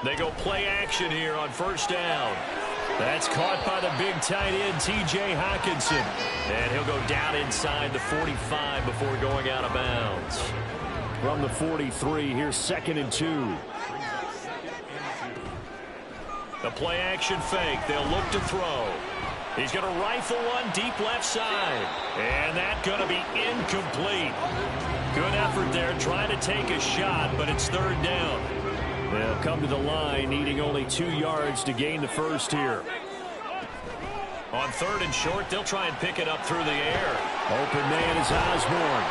They go play action here on first down. That's caught by the big tight end, T.J. Hockenson. And he'll go down inside the 45 before going out of bounds. From the 43, here's 2nd and 2. The play action fake. They'll look to throw. He's going to rifle one deep left side. And that's going to be incomplete. Good effort there trying to take a shot, but it's 3rd down. They'll come to the line needing only 2 yards to gain the first here. On 3rd and short, they'll try and pick it up through the air. Open man is Osborne.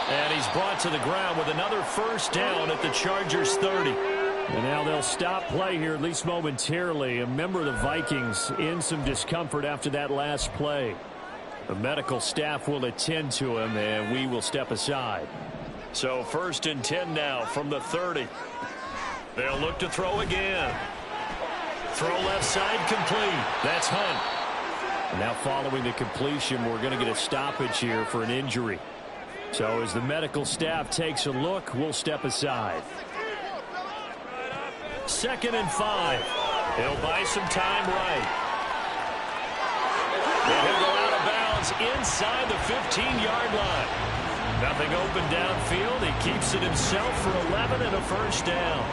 And he's brought to the ground with another first down at the Chargers' 30. And now they'll stop play here, at least momentarily. A member of the Vikings in some discomfort after that last play. The medical staff will attend to him, and we will step aside. So 1st and 10 now from the 30. They'll look to throw again. Throw left side complete. That's Hunt. And now following the completion, we're going to get a stoppage here for an injury. So as the medical staff takes a look, we'll step aside. 2nd and 5. He'll buy some time right. And he'll go out of bounds inside the 15-yard line. Nothing open downfield. He keeps it himself for 11 and a first down.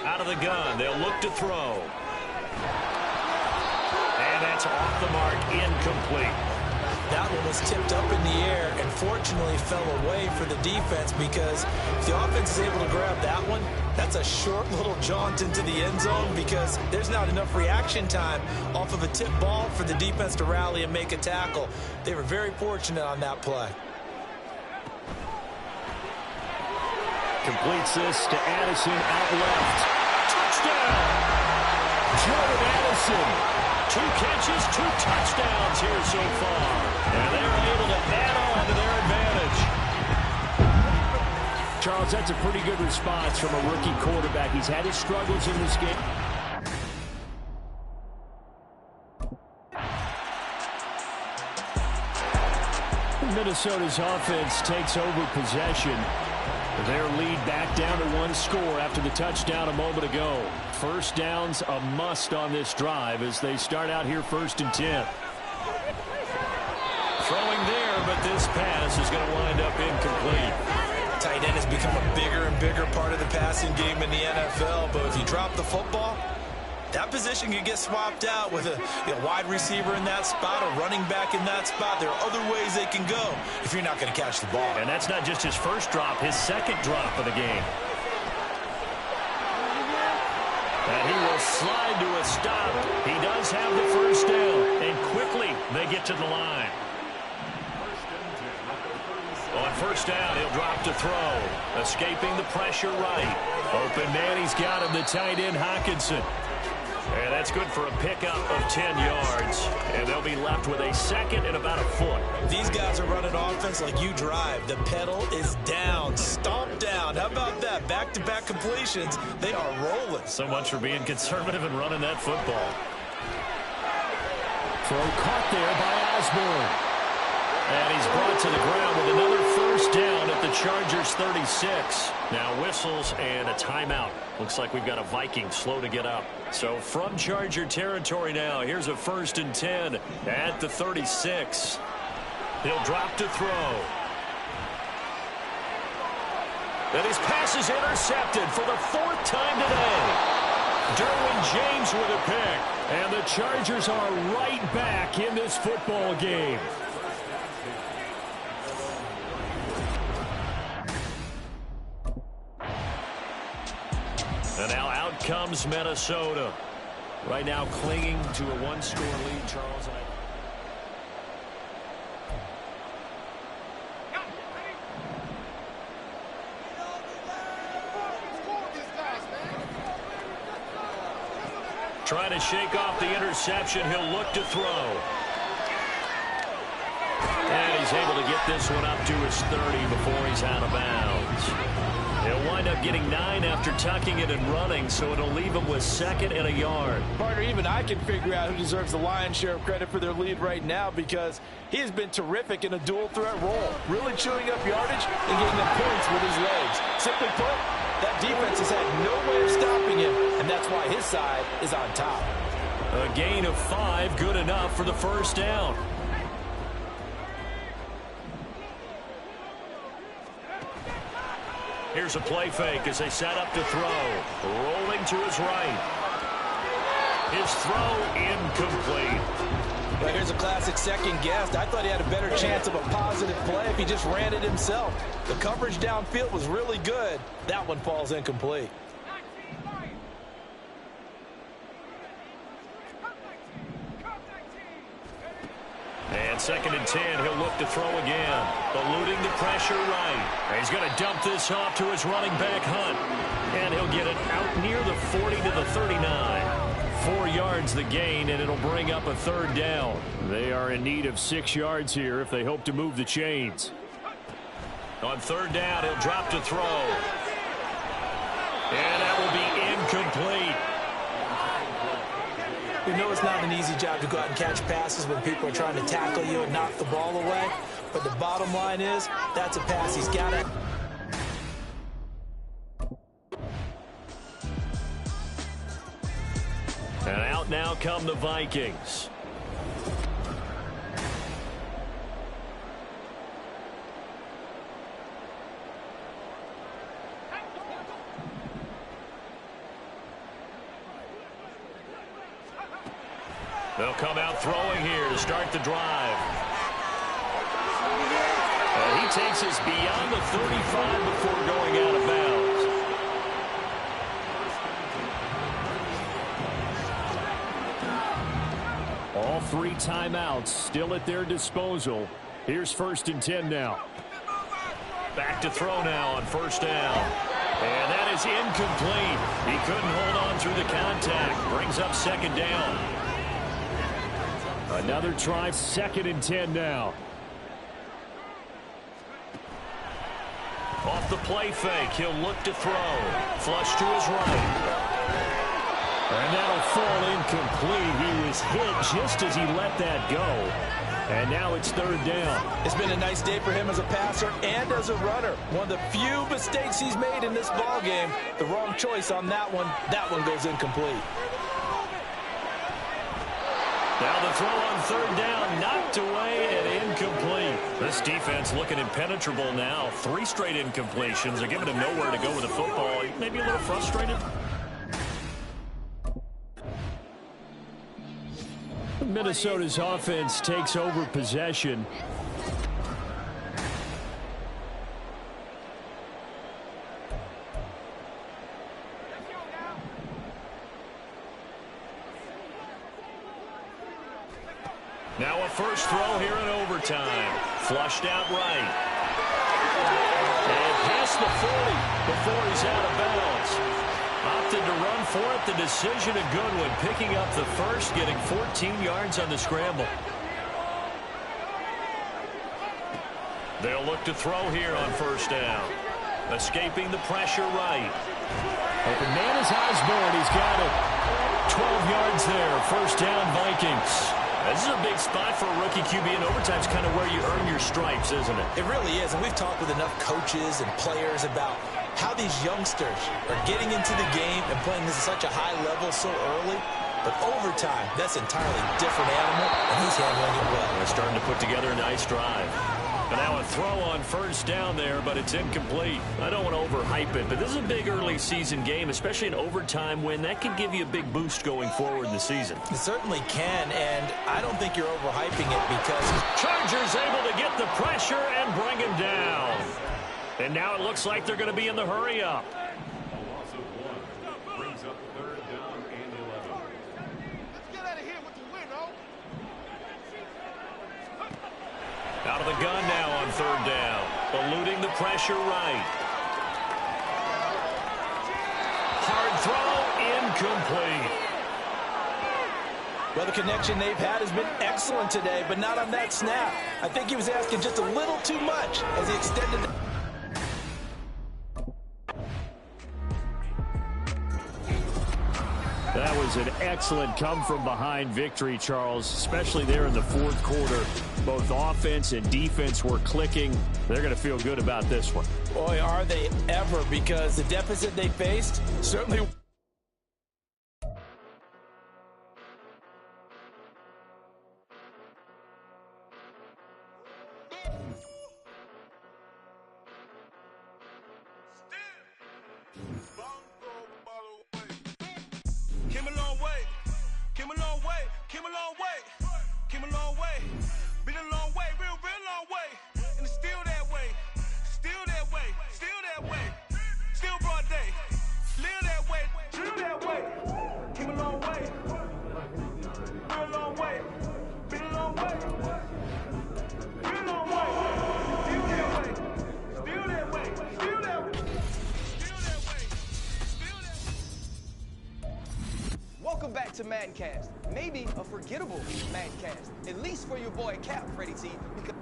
Out of the gun, they'll look to throw. And that's off the mark, incomplete. That one was tipped up in the air and fortunately fell away for the defense, because if the offense is able to grab that one, that's a short little jaunt into the end zone, because there's not enough reaction time off of a tip ball for the defense to rally and make a tackle. They were very fortunate on that play. Completes this to Addison out left. Touchdown! Jordan Addison. 2 catches, 2 touchdowns here so far. And they're able to add on to their advantage. Charles, that's a pretty good response from a rookie quarterback. He's had his struggles in this game. Minnesota's offense takes over possession. Their lead back down to 1 score after the touchdown a moment ago. First down's a must on this drive as they start out here 1st and 10. Throwing there, but this pass is going to wind up incomplete. Tight end has become a bigger and bigger part of the passing game in the NFL, but if you drop the football, that position can get swapped out with a wide receiver in that spot, a running back in that spot. There are other ways they can go if you're not going to catch the ball. And that's not just his first drop, his 2nd drop of the game. And he will slide to a stop. He does have the first down, and quickly they get to the line. On first down, he'll drop to throw. Escaping the pressure right. Open man, he's got him, the tight end Hockenson. And that's good for a pickup of 10 yards. And they'll be left with a 2nd and about a foot. These guys are running offense like you drive. The pedal is down, stomp down. How about that? Back-to-back completions. They are rolling. So much for being conservative and running that football. Throw caught there by Osborne. And he's brought to the ground with another first down at the Chargers' 36. Now whistles and a timeout. Looks like we've got a Viking slow to get up. So from Charger territory now, here's a 1st and 10 at the 36. He'll drop to throw. And his pass is intercepted for the 4th time today. Derwin James with a pick. And the Chargers are right back in this football game. And now out comes Minnesota. Right now clinging to a 1-score lead, Charles. Trying to shake off the interception. He'll look to throw. And he's able to get this one up to his 30 before he's out of bounds. He'll wind up getting 9 after tucking it and running, so it'll leave him with 2nd and a yard. Partner, even I can figure out who deserves the lion's share of credit for their lead right now, because he has been terrific in a dual threat role, really chewing up yardage and getting them points with his legs. Simply put, that defense has had no way of stopping him, and that's why his side is on top. A gain of 5, good enough for the first down. Here's a play fake as they set up to throw. Rolling to his right. His throw incomplete. Well, here's a classic second guess. I thought he had a better chance of a positive play if he just ran it himself. The coverage downfield was really good. That one falls incomplete. And 2nd and 10, he'll look to throw again. Eluding the pressure right. And he's going to dump this off to his running back, Hunt. And he'll get it out near the 40 to the 39. 4 yards the gain, and it'll bring up a 3rd down. They are in need of 6 yards here if they hope to move the chains. On 3rd down, he'll drop to throw. And that will be incomplete. We know it's not an easy job to go out and catch passes when people are trying to tackle you and knock the ball away. But the bottom line is, that's a pass he's got to. And out now come the Vikings. They'll come out throwing here to start the drive. And he takes us beyond the 35 before going out of bounds. All 3 timeouts still at their disposal. Here's 1st and 10 now. Back to throw now on 1st down. And that is incomplete. He couldn't hold on through the contact. Brings up 2nd down. Another try, 2nd and 10 now. Off the play fake, he'll look to throw. Flush to his right. And that'll fall incomplete. He was hit just as he let that go. And now it's 3rd down. It's been a nice day for him as a passer and as a runner. One of the few mistakes he's made in this ball game. The wrong choice on that one. That one goes incomplete. Now the throw on 3rd down, knocked away and incomplete. This defense looking impenetrable now. 3 straight incompletions. They're giving him nowhere to go with the football. Maybe a little frustrated. Minnesota's offense takes over possession. Now a first throw here in overtime. Flushed out right. And past the 40 before he's out of bounds. Opted to run for it. The decision a good one. Picking up the first, getting 14 yards on the scramble. They'll look to throw here on 1st down. Escaping the pressure right. Open man is Osborne. He's got it. 12 yards there. 1st down, Vikings. This is a big spot for a rookie QB, and overtime's kind of where you earn your stripes, isn't it? It really is, and we've talked with enough coaches and players about how these youngsters are getting into the game and playing this at such a high level so early. But overtime, that's an entirely different animal, and he's handling it well. They're starting to put together a nice drive. And now a throw on 1st down there, but it's incomplete. I don't want to overhype it, but this is a big early season game, especially an overtime win. That can give you a big boost going forward in the season. It certainly can, and I don't think you're overhyping it because Chargers able to get the pressure and bring him down. And now it looks like they're going to be in the hurry-up. Out of the gun now on 3rd down. Eluding the pressure right. Hard throw, incomplete. Well, the connection they've had has been excellent today, but not on that snap. I think he was asking just a little too much as he extended. was an excellent come-from-behind victory, Charles, especially there in the fourth quarter. Both offense and defense were clicking. They're going to feel good about this one. Boy, are they ever, because the deficit they faced certainly... Came a long way, came a long way, came a long way, came a long way, been a long way, real long way, and it's still that way, still that way, still that way, still broad day, live that way, chill that way, came a long way, real long way, been a long way, been a long way, still that way, still that way, still that way, still that way, still that way. Welcome back to Maddencast. Maybe a forgettable Maddencast, at least for your boy Cap, Freddie T. Because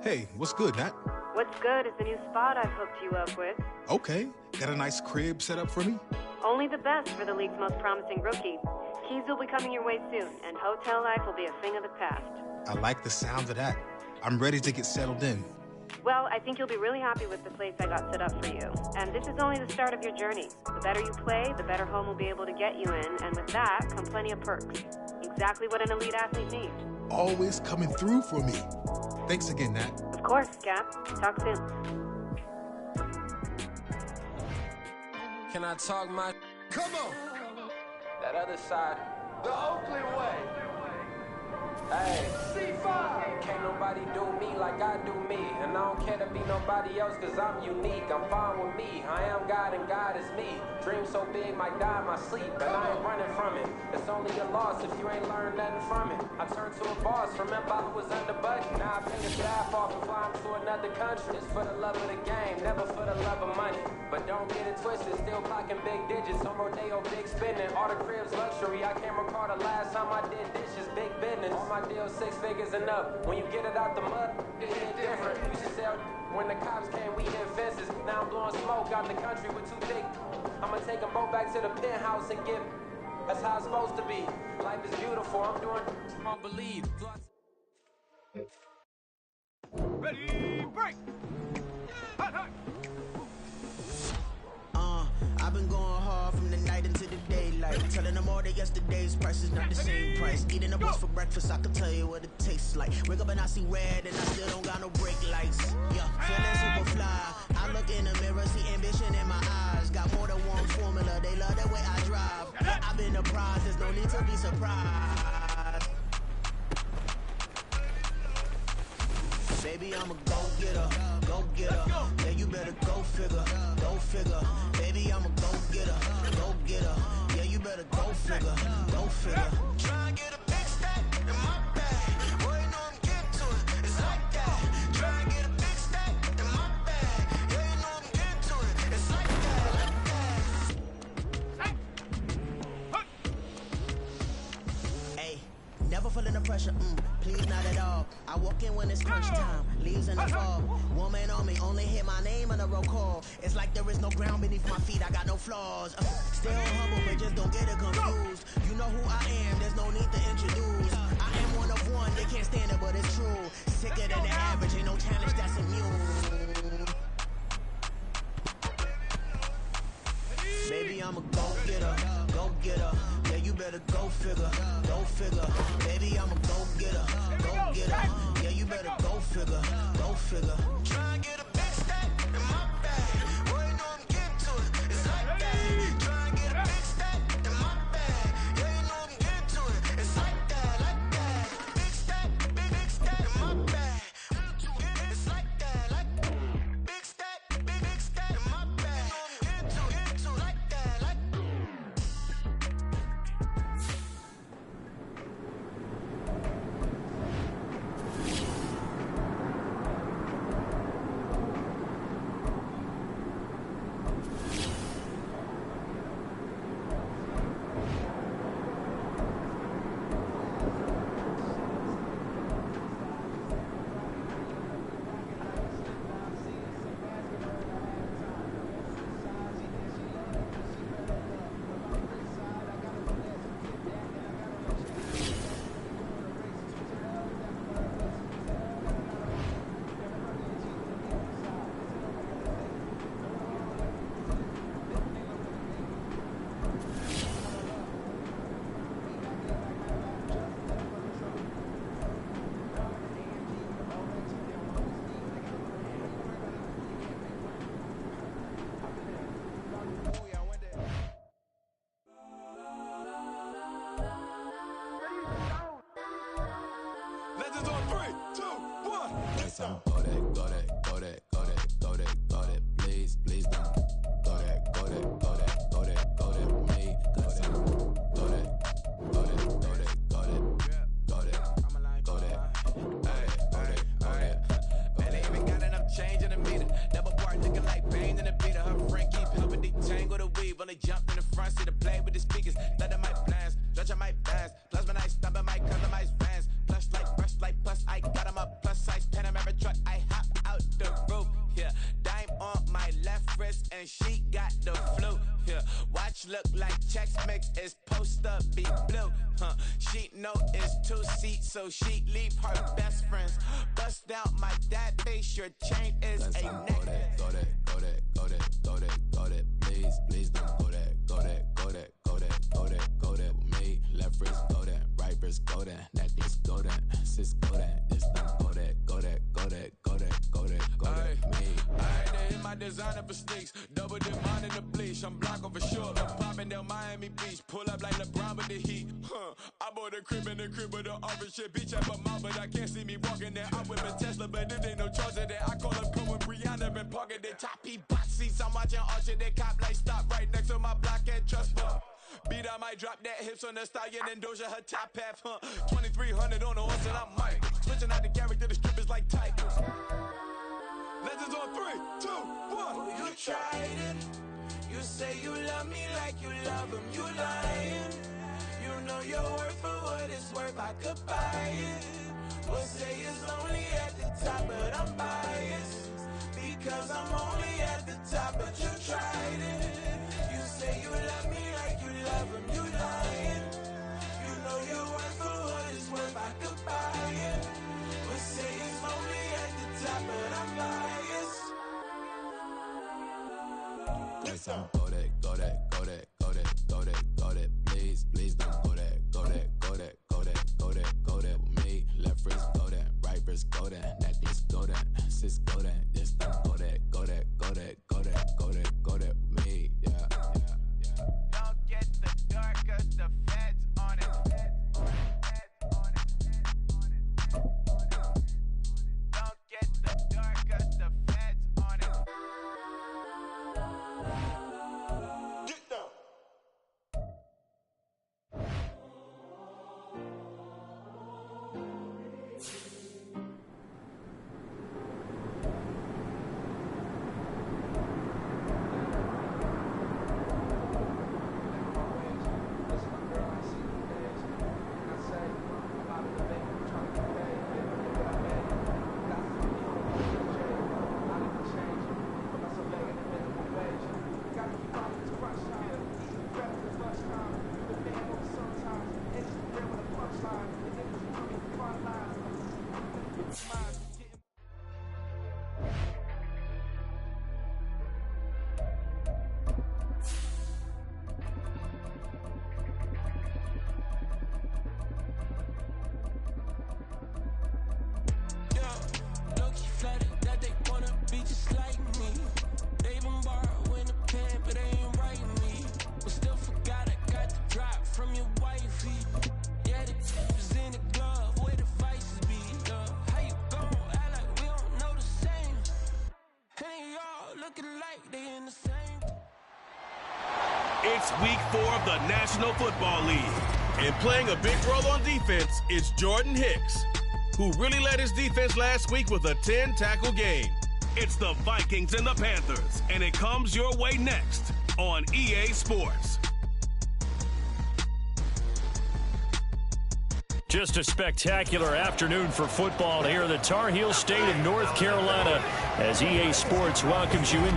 Hey, what's good, Nat? What's good is the new spot I've hooked you up with. Okay, got a nice crib set up for me? Only the best for the league's most promising rookie. Keys will be coming your way soon, and hotel life will be a thing of the past. I like the sound of that. I'm ready to get settled in. Well, I think you'll be really happy with the place I got set up for you. And this is only the start of your journey. The better you play, the better home will be able to get you in, and with that come plenty of perks. Exactly what an elite athlete needs. Always coming through for me. Thanks again, Nat. Of course, Cap. Talk soon. Can I talk my... Come on! That other side. The Oakland way. Hey. C5. Can't nobody do me like I do me. And I don't care to be nobody else cause I'm unique. I'm fine with me. I am God and God is me. Dream so big might die in my sleep. But I ain't running from it. It's only a loss if you ain't learned nothing from it. I turned to a boss. Remember I was under budget. Now I pay the staff off and fly to another country. It's for the love of the game. Never for the love of money. But don't get it twisted. Still clocking big digits. On Rodeo, big spending. All the cribs luxury. I can't recall the last time I did dishes. Big business. All my deals 6 figures and up. When you get it out the mud, it hit different. Used to sell when the cops came, we hit fences. Now I'm blowing smoke out the country with 2 thick. I'ma take them both back to the penthouse and give. That's how it's supposed to be. Life is beautiful. I'm doing I don't believe. Ready, break! Hot, hot. I've been going hard from the night into the daylight. Telling them all that yesterday's price is not the same price. Eating a bus for breakfast, I can tell you what it tastes like. Wake up and I see red and I still don't got no brake lights. Yeah, feeling super fly. I look in the mirror, see ambition in my eyes. Got more than one formula, they love the way I drive. I've been a prize, there's no need to be surprised. Baby, I'm a go-getter, go-getter. Yeah, you better go figure, go figure. Baby, I'm a go-getter, go-getter. Yeah, you better go figure, go figure. Try and get a big stack in my bag. Boy, you know I'm getting to it, it's like that. Try and get a big stack in my bag. Yeah, you know I'm getting to it, it's like that, Hey, never feeling the pressure, please not at all. I walk in when it's crunch time, leaves in the fall. Woman on me, only hit my name on a roll call. It's like there is no ground beneath my feet, I got no flaws. Still humble, but just don't get it confused. You know who I am, there's no need to introduce. I am one of one, they can't stand it, but it's true. Sicker than the average, ain't no challenge that's immune. Baby, I'm a go-getter, go-getter. Yeah, you better go figure, go figure. Baby, I'm a go-getter, go-getter. Yeah, you better go figure, go figure. Try and get a big stack in my bag. Boy, you know I'm getting to it, it's like that. Try and get a big stack in my bag. Yeah, you know I'm getting to it, it's like that. Big stack in my bag. It's like that, big stack in my bag. Into like that, weave. Only jumped in the front seat to play with the speakers. Let them might blast, stretch my bands. Plus when I stop at my customized vans. Plush like brush like plus I got them up plus size Panamera truck. I hop out the roof. Yeah, dime on my left wrist and she got the flu. Yeah, watch look like checks mix is post up be blue. She know it's 2 seats, so she leave her best friends. Bust down my dad face, your chain is a necklace. Go that, please don't go that with me. Left wrist go that, right wrist go that, necklace go that, sis go that, this don't go that me. I had to hit my designer for sneaks, double dip mine in the bleach. I'm blocking for sure, I'm popping down Miami Beach, pull up like LeBron with the heat. I bought a crib in the crib with the office shit, beach at my mouth, but I can't see me walking there. I'm with a Tesla, but it ain't no charger there. I call up Cohen, Brianna, been parking the top P box seats. I'm watching Archer, they cop like stop right next to my block and trust fund. Beat, I might drop that hips on the stallion and Doja her top half, 2300 on the horse and I'm Mike. Switching out the character, the strippers like Tigers. Legends on 3, 2, 1. You tried it. You say you love me like you love him. You lying. You know your worth for what it's worth. I could buy it. We'll say it's only at the top, but I'm biased because I'm only at the top. But you tried it. You say you love me like you love him. You lying. You know your worth for what it's worth. I could buy it. We'll say it's only at the top, but I'm biased. Go that, please don't go that with me. Left wrist go that, right wrist go that, necklace go that, sis go that, this don't go that with me. Yeah. Don't get the dark 'cause the feds on it. Don't get the dark 'cause the feds on it. Get down. It's week 4 of the National Football League, and playing a big role on defense is Jordan Hicks, who really led his defense last week with a 10-tackle game. It's the Vikings and the Panthers, and it comes your way next on EA Sports. Just a spectacular afternoon for football here in the Tar Heel state of North Carolina as EA Sports welcomes you in.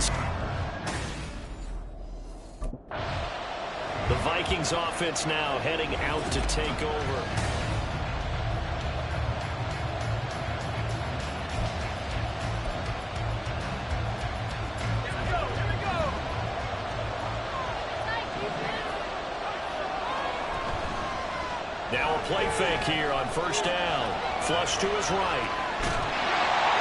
The Vikings offense now heading out to take over. Now a play fake here on first down. Flush to his right.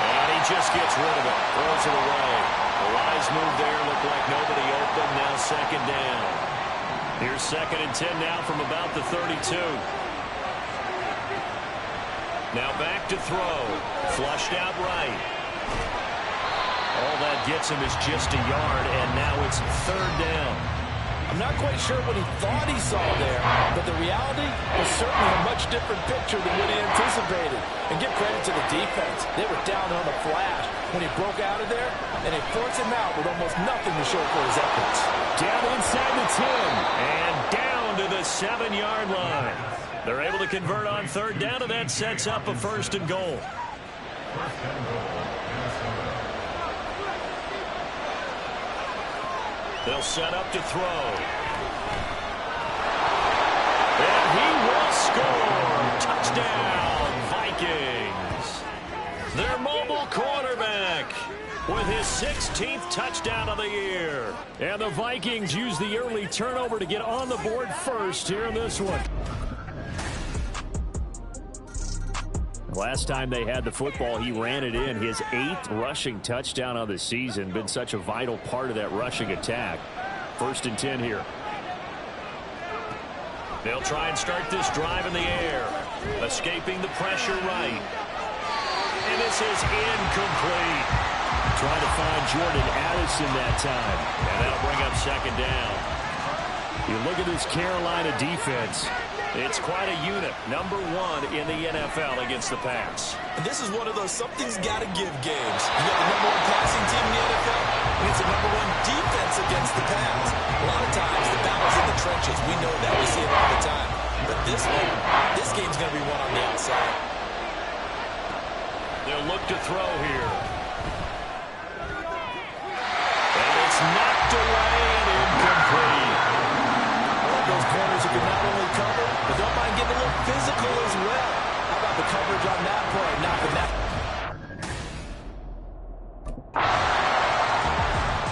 And he just gets rid of it. Throws it away. The wise move there. Looked like nobody open. Now second down. Here's 2nd and 10 now from about the 32. Now back to throw. Flushed out right. All that gets him is just a yard, and now it's 3rd down. I'm not quite sure what he thought he saw there, but the reality was certainly a much different picture than what he anticipated. And give credit to the defense. They were down on the flash. when he broke out of there, and they forced him out with almost nothing to show for his efforts. Down inside the 10 and down to the 7-yard line. They're able to convert on third down, and that sets up a 1st and goal. They'll set up to throw. And he will score. Touchdown, Vikings. Their mobile quarterback with his 16th touchdown of the year. And the Vikings use the early turnover to get on the board first here in this one. Last time they had the football, he ran it in. His 8th rushing touchdown of the season. Been such a vital part of that rushing attack. 1st and 10 here. They'll try and start this drive in the air. Escaping the pressure right. And this is incomplete. Trying to find Jordan Addison that time. And that'll bring up 2nd down. You look at this Carolina defense. It's quite a unit. Number 1 in the NFL against the pass. And this is one of those something's got to give games. You got the number 1 passing team in the NFL, and it's the number 1 defense against the pass. A lot of times, the battle's in the trenches. We know that. We see it all the time. But this game's going to be won on the outside. They'll look to throw here. And it's knocked away and incomplete. Those corners who can not only cover, but don't mind getting a little physical as well. How about the coverage on that play? Knocking that.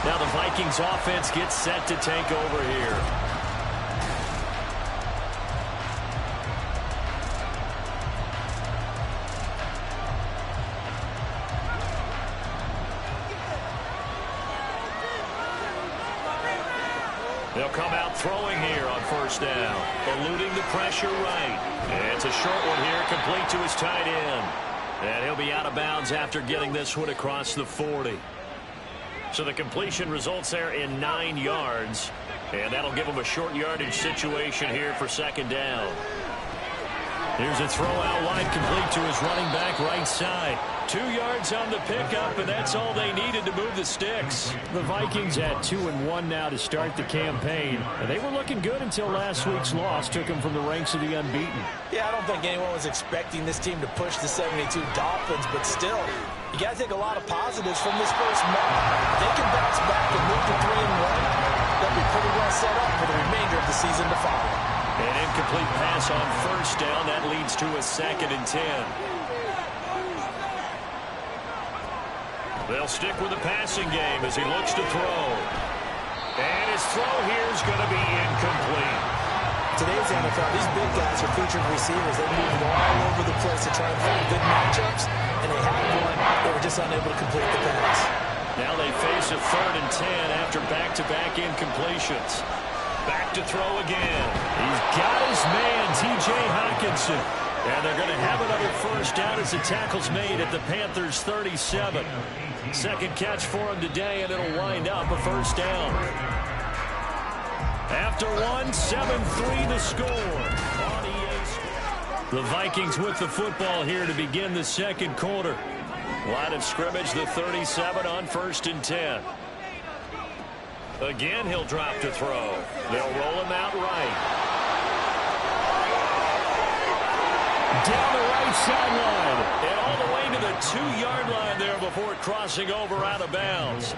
Now the Vikings offense gets set to take over here. They'll come out throwing here on 1st down. Eluding the pressure right. And it's a short one here, complete to his tight end. And he'll be out of bounds after getting this one across the 40. So the completion results there in 9 yards. And that'll give him a short yardage situation here for 2nd down. Here's a throw out wide, complete to his running back right side. 2 yards on the pickup, and that's all they needed to move the sticks. The Vikings at 2-1 now to start the campaign. And they were looking good until last week's loss took them from the ranks of the unbeaten. Yeah, I don't think anyone was expecting this team to push the 72 Dolphins, but still, you got to take a lot of positives from this first month. If they can bounce back and move to 3-1, they'll be pretty well set up for the remainder of the season to follow. An incomplete pass on 1st down. That leads to a 2nd and 10. They'll stick with the passing game as he looks to throw. And his throw here is going to be incomplete. Today's NFL, these big guys are featured receivers. They move all over the place to try and find good matchups, and they had one. They were just unable to complete the pass. Now they face a 3rd and 10 after back-to-back incompletions. Back to throw again. He's got his man, T.J. Hockenson. And they're going to have another 1st down as the tackle's made at the Panthers' 37. 2nd catch for him today, and it'll wind up a 1st down. After 7-3 the score. The Vikings with the football here to begin the 2nd quarter. Line of scrimmage, the 37 on 1st and 10. Again, he'll drop to throw. They'll roll him out right. Down the right sideline. And all the way to the 2-yard line there before crossing over out of bounds.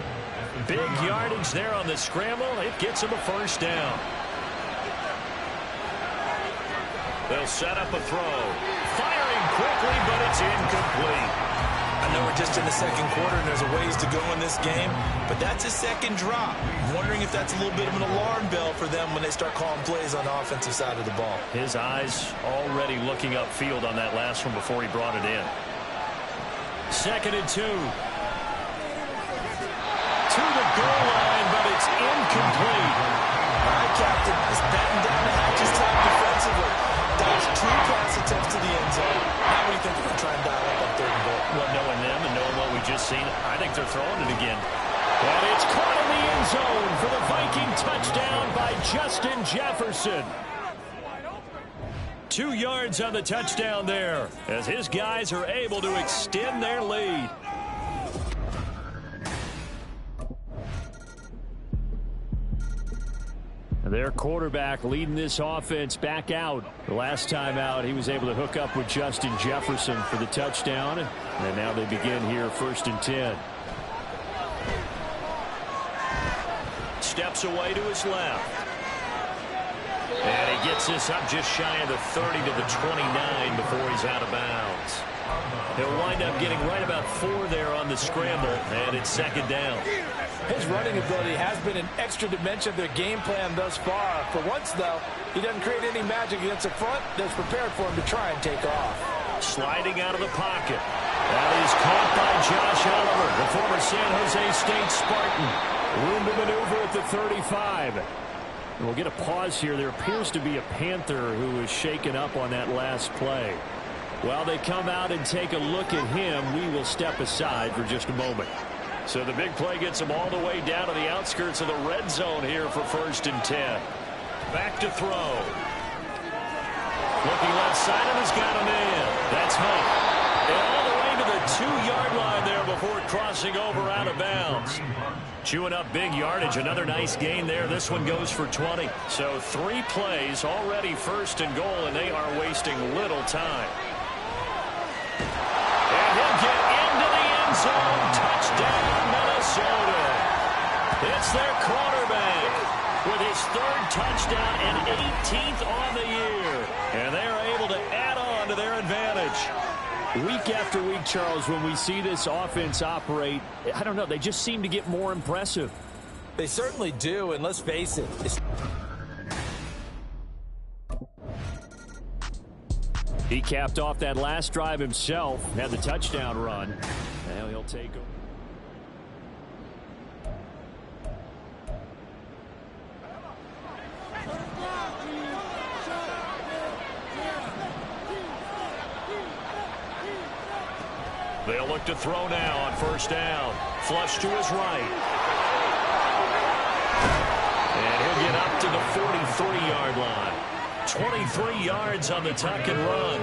Big yardage there on the scramble. It gets him a 1st down. They'll set up a throw. Firing quickly, but it's incomplete. I know we're just in the 2nd quarter and there's a ways to go in this game, but that's a 2nd drop. I'm wondering if that's a little bit of an alarm bell for them when they start calling plays on the offensive side of the ball. His eyes already looking upfield on that last one before he brought it in. 2nd and 2. To the goal line, but it's incomplete. All right, Captain, just batten down the hatches time defensively. Dodge 2 pass attempts to the end zone. Now what do you think they're going to try and dial up on 3rd and goal? Well, knowing them and knowing what we just seen, I think they're throwing it again. And it's caught in the end zone for the Viking touchdown by Justin Jefferson. 2 yards on the touchdown there as his guys are able to extend their lead. Their quarterback leading this offense back out. The last time out, he was able to hook up with Justin Jefferson for the touchdown. And now they begin here 1st and 10. Steps away to his left. And he gets this up just shy of the 30 to the 29 before he's out of bounds. He'll wind up getting right about 4 there on the scramble, and it's 2nd down. His running ability has been an extra dimension of their game plan thus far. For once, though, he doesn't create any magic against the front that's prepared for him to try and take off. Sliding out of the pocket. That is caught by Josh Oliver, the former San Jose State Spartan. Room to maneuver at the 35. And we'll get a pause here. There appears to be a Panther who was shaken up on that last play. While they come out and take a look at him, we will step aside for just a moment. So the big play gets him all the way down to the outskirts of the red zone here for 1st and 10. Back to throw. Looking left side and has got a man. That's Hunt. And all the way to the 2-yard line there before crossing over out of bounds. Chewing up big yardage. Another nice gain there. This one goes for 20. So 3 plays already 1st and goal, and they are wasting little time. And he'll get into the end zone. Touchdown, Minnesota. It's their quarterback with his 3rd touchdown and 18th on the year. And they're able to add on to their advantage. Week after week, Charles, when we see this offense operate, I don't know, they just seem to get more impressive. They certainly do, and let's face it. He capped off that last drive himself, had the touchdown run. Now he'll take over. They'll look to throw now on 1st down. Flush to his right. And he'll get up to the 43-yard line. 23 yards on the tuck and run.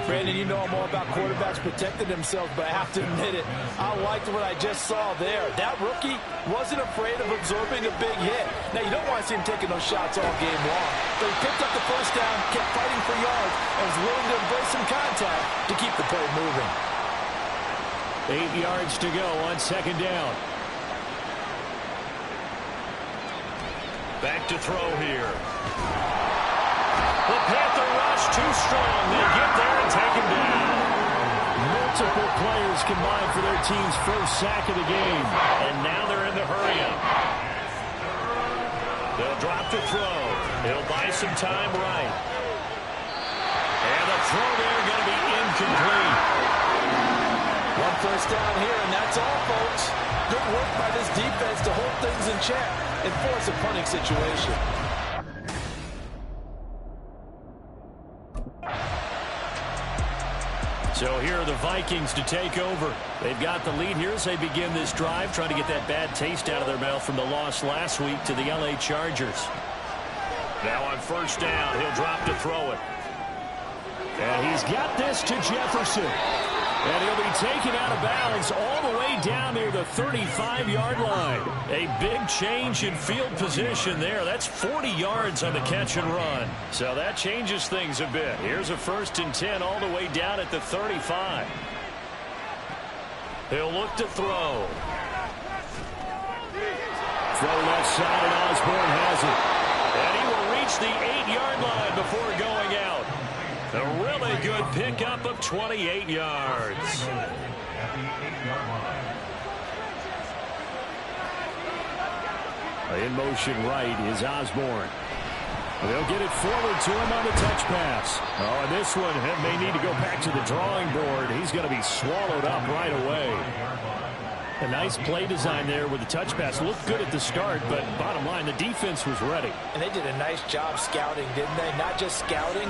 Brandon, you know I'm all about quarterbacks protecting themselves, but I have to admit it. I liked what I just saw there. That rookie wasn't afraid of absorbing a big hit. Now, you don't want to see him taking those shots all game long. But he picked up the 1st down, kept fighting for yards, and was willing to embrace some contact to keep the play moving. 8 yards to go on 2nd down. Back to throw here. The Panther rush too strong. They get there and take him down. Multiple players combined for their team's 1st sack of the game. And now they're in the hurry-up. They'll drop to throw. He'll buy some time right. And the throw there going to be incomplete. 1 first down here, and that's all, folks. Good work by this defense to hold things in check and force a punting situation. So here are the Vikings to take over. They've got the lead here as they begin this drive, trying to get that bad taste out of their mouth from the loss last week to the LA Chargers. Now on 1st down, he'll drop to throw it. And he's got this to Jefferson. And he'll be taken out of bounds all the way down near the 35-yard line. A big change in field position there. That's 40 yards on the catch and run. So that changes things a bit. Here's a 1st and 10 all the way down at the 35. He'll look to throw. Throw left side, and Osborne has it. And he will reach the 8-yard line before going out. A really good pickup of 28 yards. In motion right is Osborne. They'll get it forward to him on the touch pass. Oh, and this one may need to go back to the drawing board. He's going to be swallowed up right away. A nice play design there with the touch pass. Looked good at the start, but bottom line, the defense was ready. And they did a nice job scouting, didn't they? Not just scouting,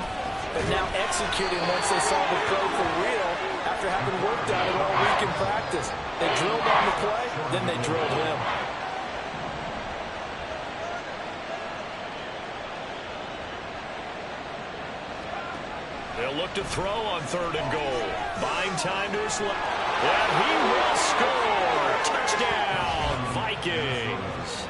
but now executing once they saw the play for real after having worked on it all week in practice. They drilled on the play, then they drilled him. They'll look to throw on 3rd and goal. Buying time to his left. And he will score. Touchdown, Vikings.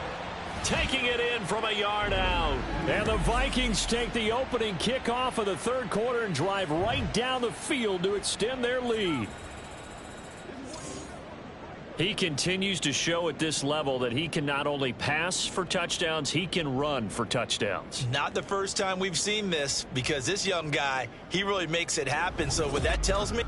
taking it in from a yard out. And the Vikings take the opening kickoff of the third quarter and drive right down the field to extend their lead. He continues to show at this level that he can not only pass for touchdowns, he can run for touchdowns. Not the first time we've seen this, because this young guy, he really makes it happen. So what that tells me...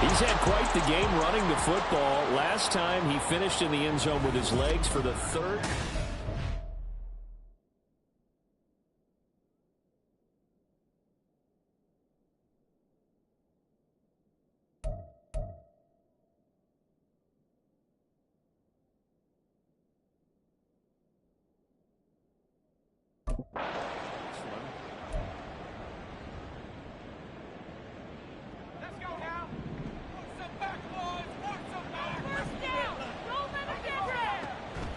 He's had quite the game running the football. Last time he finished in the end zone with his legs for the third.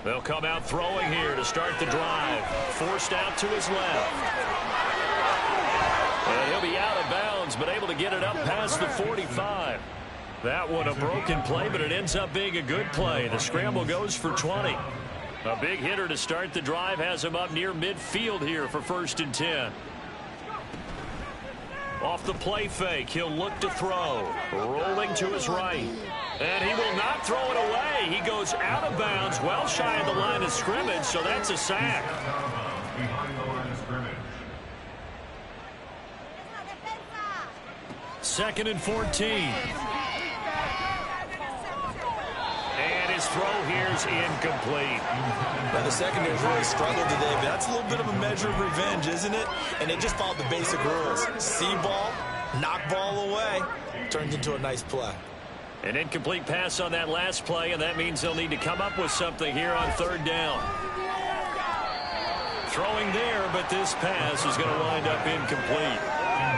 They'll come out throwing here to start the drive. Forced out to his left. And he'll be out of bounds, but able to get it up past the 45. That one a broken play, but it ends up being a good play. The scramble goes for 20. A big hitter to start the drive has him up near midfield here for 1st and 10. Off the play fake, he'll look to throw. Rolling to his right. And he will not throw it away. He goes out of bounds, well shy of the line of scrimmage, so that's a sack. Behind the line of scrimmage. 2nd and 14. And his throw here is incomplete. Now, the secondary's really struggled today, but that's a little bit of a measure of revenge, isn't it? And they just followed the basic rules. See ball, knock ball away. Turns into a nice play. An incomplete pass on that last play, and that means they'll need to come up with something here on 3rd down. Throwing there, but this pass is going to wind up incomplete.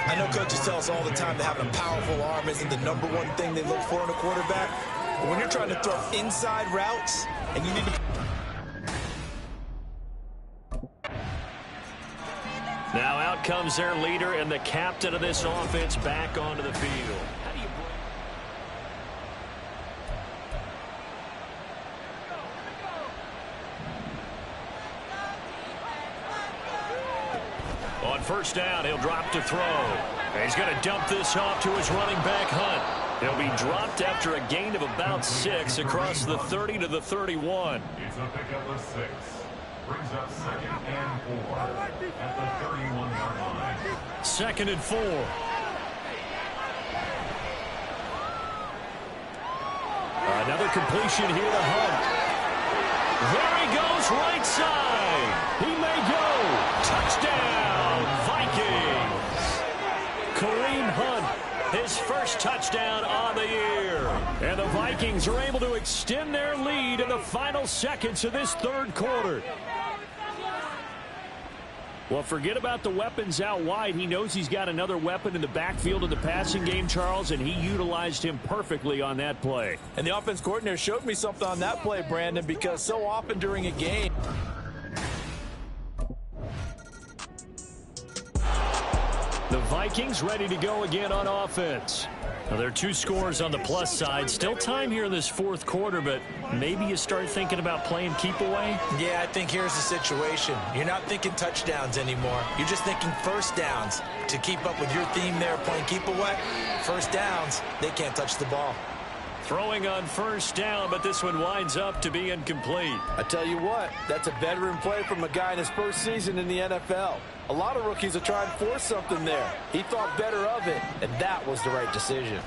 I know coaches tell us all the time that having a powerful arm isn't the #1 thing they look for in a quarterback. But when you're trying to throw inside routes, and you need to... Now out comes their leader and the captain of this offense back onto the field. On 1st down, he'll drop to throw. And he's going to dump this off to his running back, Hunt. He'll be dropped after a gain of about 6 across the 30 to the 31. It's a pickup of 6. Brings up 2nd and 4 at the 31-yard line. 2nd and 4. Another completion here to Hunt. There he goes, right side. He may go. Touchdown, Vikings. Kareem Hunt, his first touchdown on the year. And the Vikings are able to extend their lead in the final seconds of this 3rd quarter. Well, forget about the weapons out wide. He knows he's got another weapon in the backfield of the passing game, Charles, and he utilized him perfectly on that play. And the offense coordinator showed me something on that play, Brandon, because so often during a game... The Vikings ready to go again on offense. Now, there are 2 scores on the plus side. Still time here in this 4th quarter, but maybe you start thinking about playing keep away? Yeah, I think here's the situation. You're not thinking touchdowns anymore. You're just thinking 1st downs. To keep up with your theme there, playing keep away, 1st downs, they can't touch the ball. Throwing on 1st down, but this one winds up to be incomplete. I tell you what, that's a veteran play from a guy in his 1st season in the NFL. A lot of rookies are trying to force something there. He thought better of it, and that was the right decision.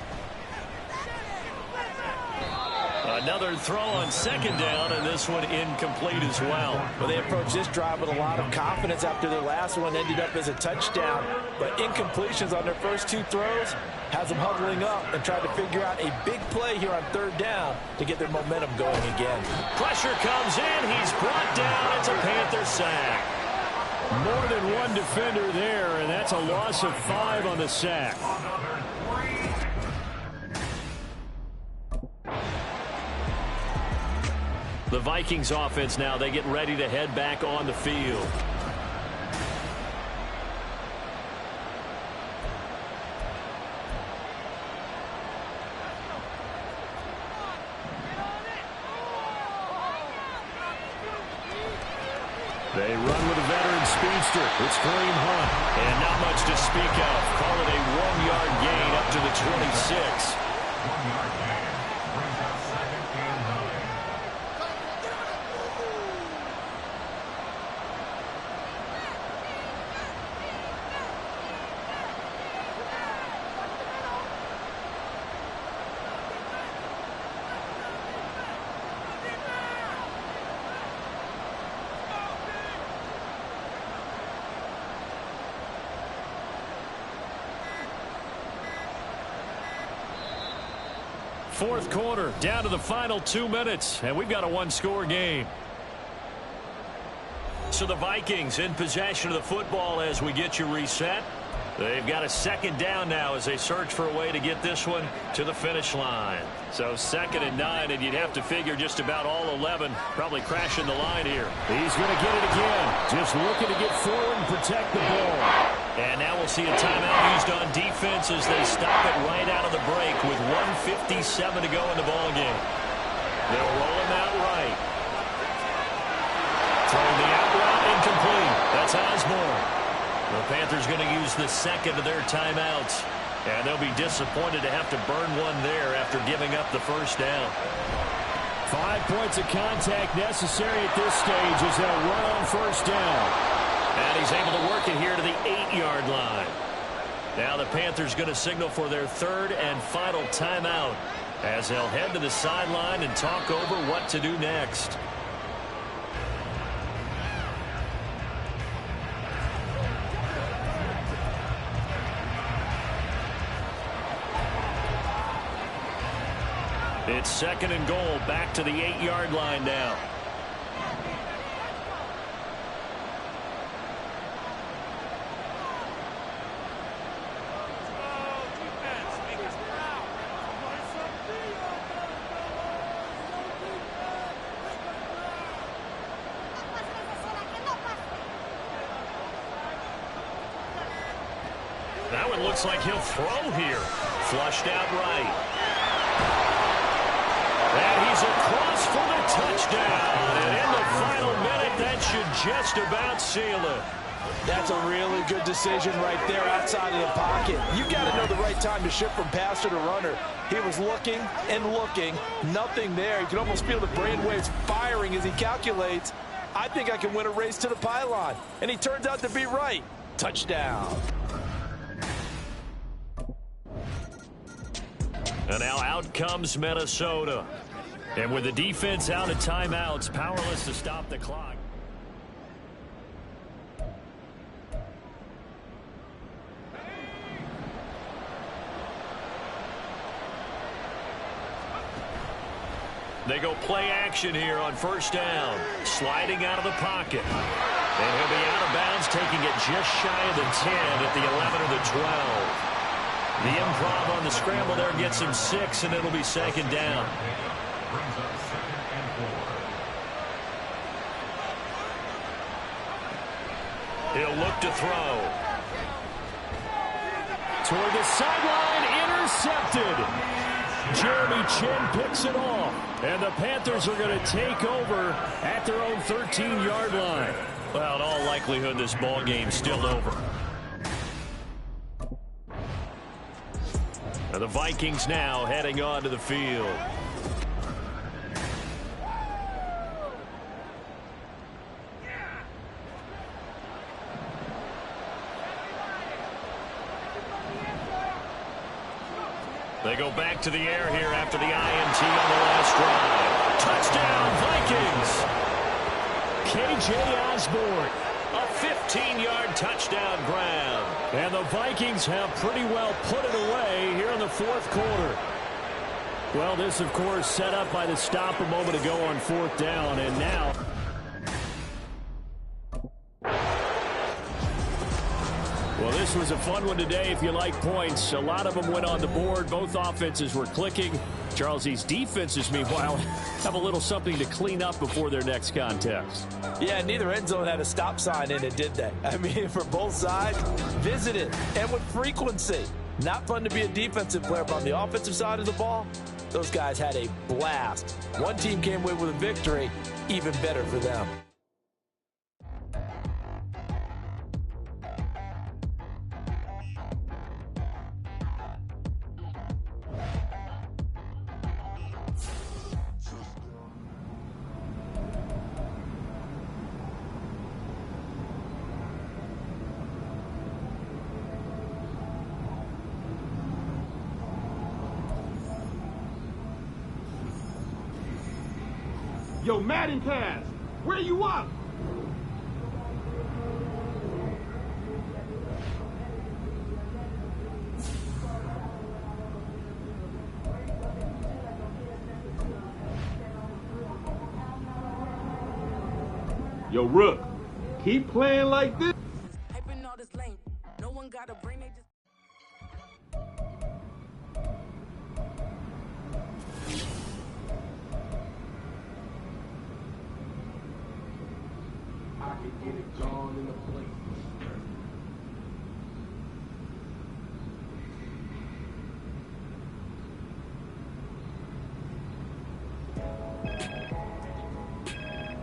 Another throw on 2nd down, and this one incomplete as well. Well, they approached this drive with a lot of confidence after their last one ended up as a touchdown. But incompletions on their first 2 throws has them huddling up and trying to figure out a big play here on 3rd down to get their momentum going again. Pressure comes in. He's brought down. It's a Panther sack. More than one defender there, and that's a loss of 5 on the sack. The Vikings offense now, they get ready to head back on the field. They run with a veteran speedster. It's Kareem Hunt. And not much to speak of. Call it a 1-yard gain up to the 26. 1-yard gain. Brings up 2nd and 9. Fourth quarter, down to the final 2 minutes, and we've got a one-score game. So the Vikings in possession of the football as we get you reset. They've got a 2nd down now as they search for a way to get this one to the finish line. So 2nd and 9, and you'd have to figure just about all 11 probably crashing the line here. He's going to get it again. Just looking to get forward and protect the ball. And now we'll see a timeout used on defense as they stop it right out of the break with 1:57 to go in the ballgame. They'll roll him out right. Throwing the out route incomplete. That's Osborne. The Panthers going to use the 2nd of their timeouts. And they'll be disappointed to have to burn one there after giving up the 1st down. 5 points of contact necessary at this stage as they'll run on 1st down. And he's able to work it here to the 8-yard line. Now the Panthers going to signal for their 3rd and final timeout as they'll head to the sideline and talk over what to do next. It's 2nd and goal, back to the 8-yard line now. That one looks like he'll throw here. Flushed out right. And he's across for the touchdown. And in the final minute, that should just about seal it. That's a really good decision right there outside of the pocket. You've got to know the right time to shift from passer to runner. He was looking and looking. Nothing there. You can almost feel the brainwaves firing as he calculates, I think I can win a race to the pylon. And he turns out to be right. Touchdown. And now out comes Minnesota. And with the defense out of timeouts, powerless to stop the clock. They go play action here on 1st down. Sliding out of the pocket. And he'll be out of bounds, taking it just shy of the 10 at the 11 or the 12. The improv on the scramble there gets him 6, and it'll be 2nd down. Brings up 2nd and 4. He'll look to throw. Toward the sideline, intercepted. Jeremy Chin picks it off. And the Panthers are going to take over at their own 13-yard line. Well, in all likelihood, this ball game's still over. And the Vikings now heading onto the field. They go back to the air here after the INT on the last drive. Touchdown, Vikings! K.J. Osborne. A 15-yard touchdown grab. And the Vikings have pretty well put it away here in the 4th quarter. Well, this, of course, set up by the stop a moment ago on 4th down. And now Well, this was a fun one today if you like points. A lot of them went on the board. Both offenses were clicking. Charles, these defenses, meanwhile, have a little something to clean up before their next contest. Yeah, neither end zone had a stop sign in it, did they? I mean, for both sides, visited and with frequency. Not fun to be a defensive player, but on the offensive side of the ball, those guys had a blast. One team came away with a victory, even better for them. Yo, Madden cast, where you up? Yo, Rook, keep playing like this. No one got a brain. Get it gone in the plate.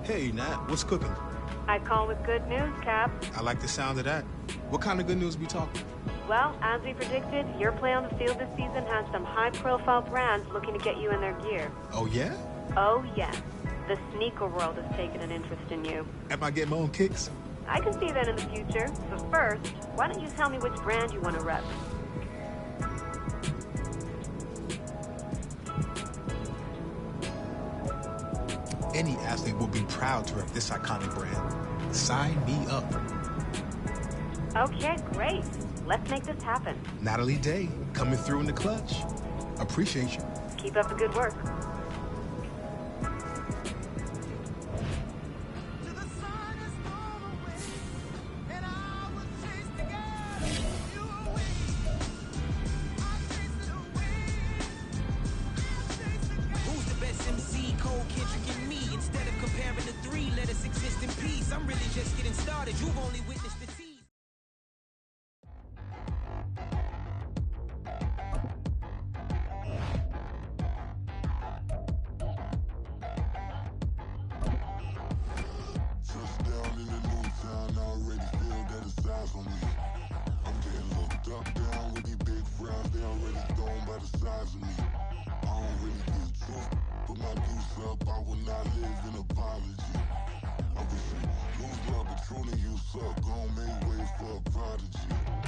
Hey, Nat, what's cooking? I call with good news, Cap. I like the sound of that. What kind of good news we talking? Well, as we predicted, your play on the field this season has some high-profile brands looking to get you in their gear. Oh, yeah? Oh, yes. The sneaker world has taken an interest in you. Am I getting my own kicks? I can see that in the future. But first, why don't you tell me which brand you want to rep? Any athlete will be proud to rep this iconic brand. Sign me up. Okay, great. Let's make this happen. Natalie Day, coming through in the clutch. Appreciate you. Keep up the good work.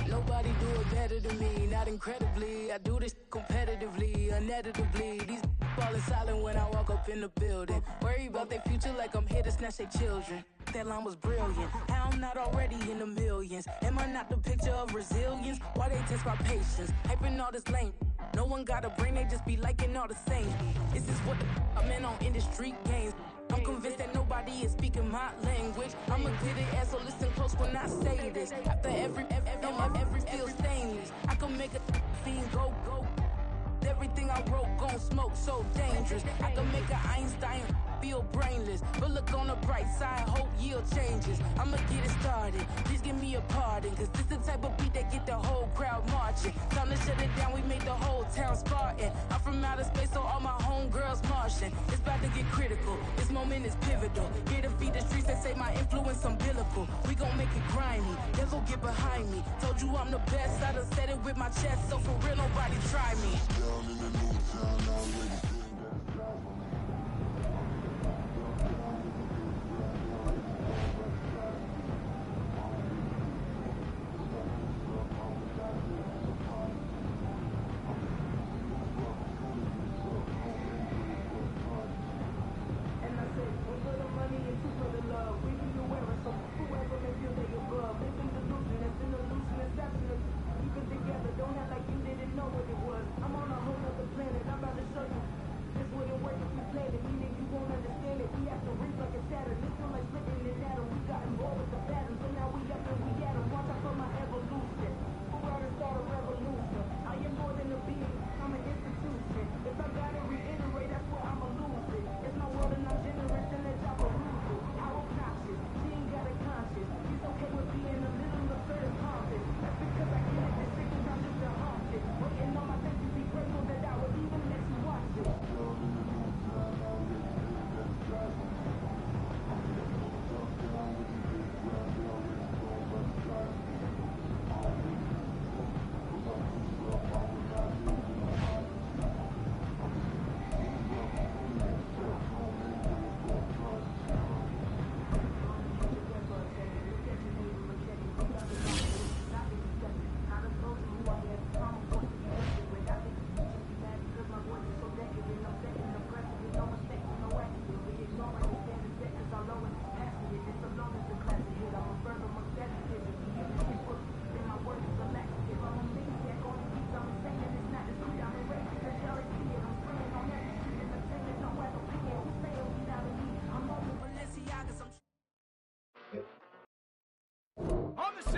Nobody do it better than me, not incredibly. I do this competitively, uneditably. These falling silent when I walk up in the building. Worry about their future like I'm here to snatch their children. That line was brilliant. How I'm not already in the millions. Am I not the picture of resilience? Why they test my patience? Hyping all this lame. No one got a brain, they just be liking all the same. This is what I'm in on industry games. I'm convinced that nobody is speaking my language. I'ma get it as so listen close when I say this. After every feel stainless. I can make a fiend go. Everything I wrote gon' smoke so dangerous. I can make an Einstein feel brainless. But look on the bright side, hope yield changes. I'ma get it started, please give me a pardon. Cause this the type of beat that get the whole crowd marching. Time to shut it down, we made the whole town Spartan. I'm from outer space, so all my homegirls Martian. It's about to get critical, this moment is pivotal. Here to feed the streets that say my influence umbilical. We gon' make it grimy, never get behind me. Told you I'm the best, I done said it with my chest. So for real, nobody try me. Down in the new town already.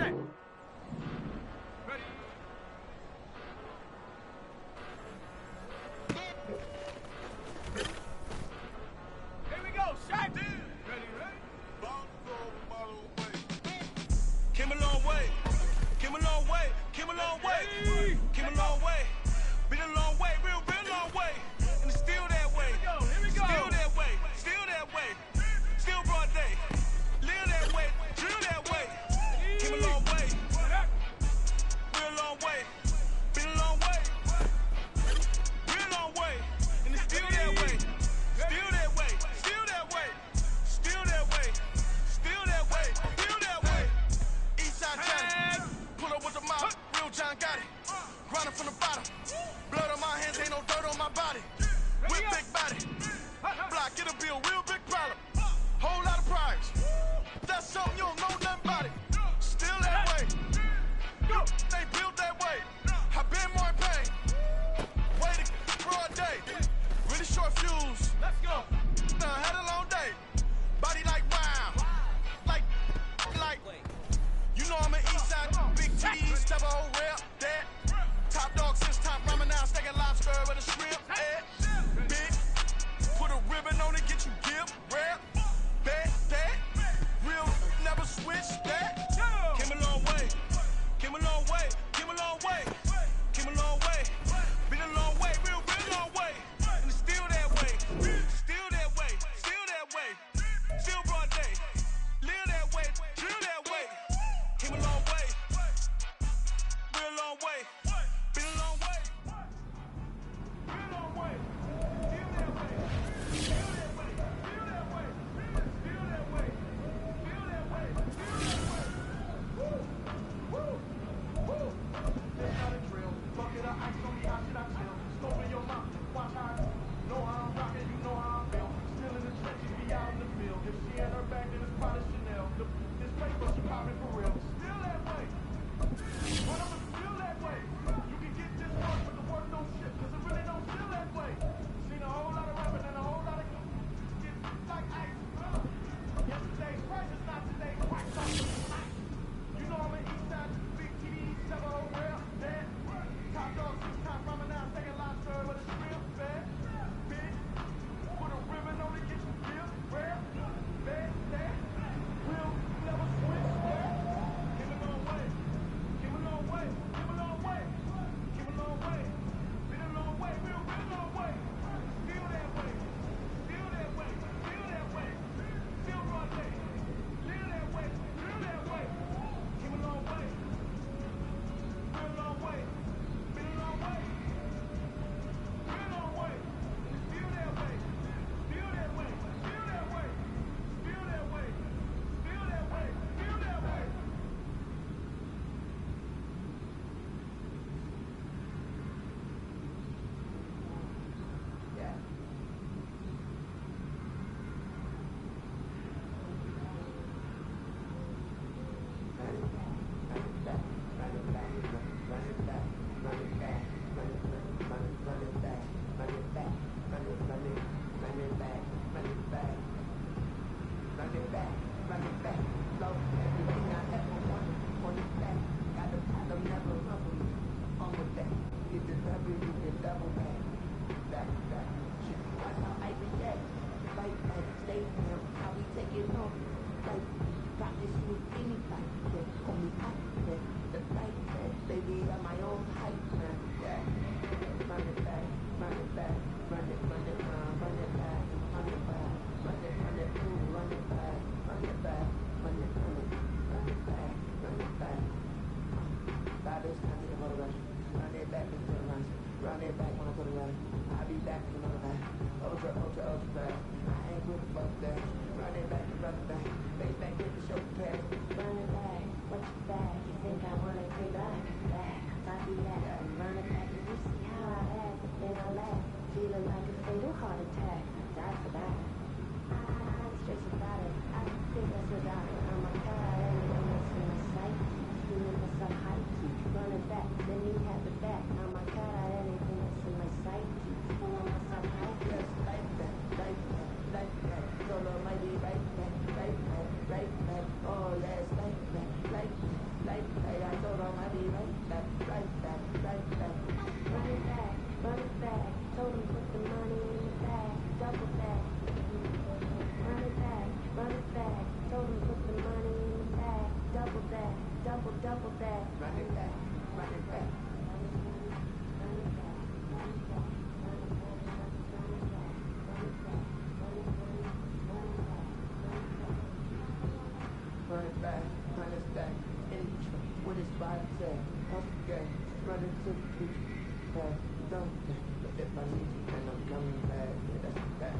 Set. Ready. Here we go. Shot. Ready, ready. Came a long way. Came a long way. Came a long way. Came a long way. Been a long way. Real long way. And it's still that way. Here we go. Still that way. Still that way. Still broad day. Live that way. Drill that way. Came a long way. Real long way. Been a long way. Real long way. And it's still that way. Still that way. Still that way. Still that way. Still that way. Still that way. Eastside Johnny. Pull up with the mob. Real John got it. Grinding from the bottom. Blood on my hands, ain't no dirt on my body. With big body. Block, it'll be a real big problem. Whole lot of prize. That's something you don't know nothing about it. Still that way. They built that way. I been more in pain. Way to broad day. Really short fuse. Let's go. Had a long day. Body like wow. Like. You know I'm an Eastside, big titties, type of whole rap, that. Top dog since top ramen now, steak lobster with a shrimp, that. Big, put a ribbon on it, get you give, rap, that. Real, never switch, that. Came a long way, came a long way, came a long way, came a long way. Been a long way, real long way. And it's still that way, still that way, still that way. Still broad day, live that way, drill that way. Came a long way, real long way, been a long way, real long way, still that way, still that way, still that way, still that way, still that way, still that way. Woo, woo, woo. Stay out of drill, bucket of ice on me, how should I chill? Smoke in your mouth, watch how I know how I'm rocking, you know how I feel. Still in the trenches, be out in the field. If she had her back, then it's probably Chanel. This paper, she popping for real. Still that way. But I'm still that way. You can get this work, but the work don't ship, cause it really don't feel that way. Seen a whole lot of rapping and a whole lot of get like ice. Yesterday's price is not today's price. You know I'm an Eastside, big TDs, have a whole rap, that. Top dog, six top ramen now, second lobster with a shrimp, that. Big, put a ribbon on it, get you feel, rap, that. Real, never switch, that. Came a long way, came a long way, came a long way, came a long way. Been a long way, real long way. Still that way, still that way, still that way. Still broad day, live that way, live that way. Came a long way, real long way. Been a long way, real long way. Still that way, still that way, still that way, still that way, still that way, still that way. Yeah. double that. Run it back, run it back. Run it back, run it back. What is vibe say? Okay, run it to the beach. Don't look at my knees and I'm coming back. Yeah, that's back.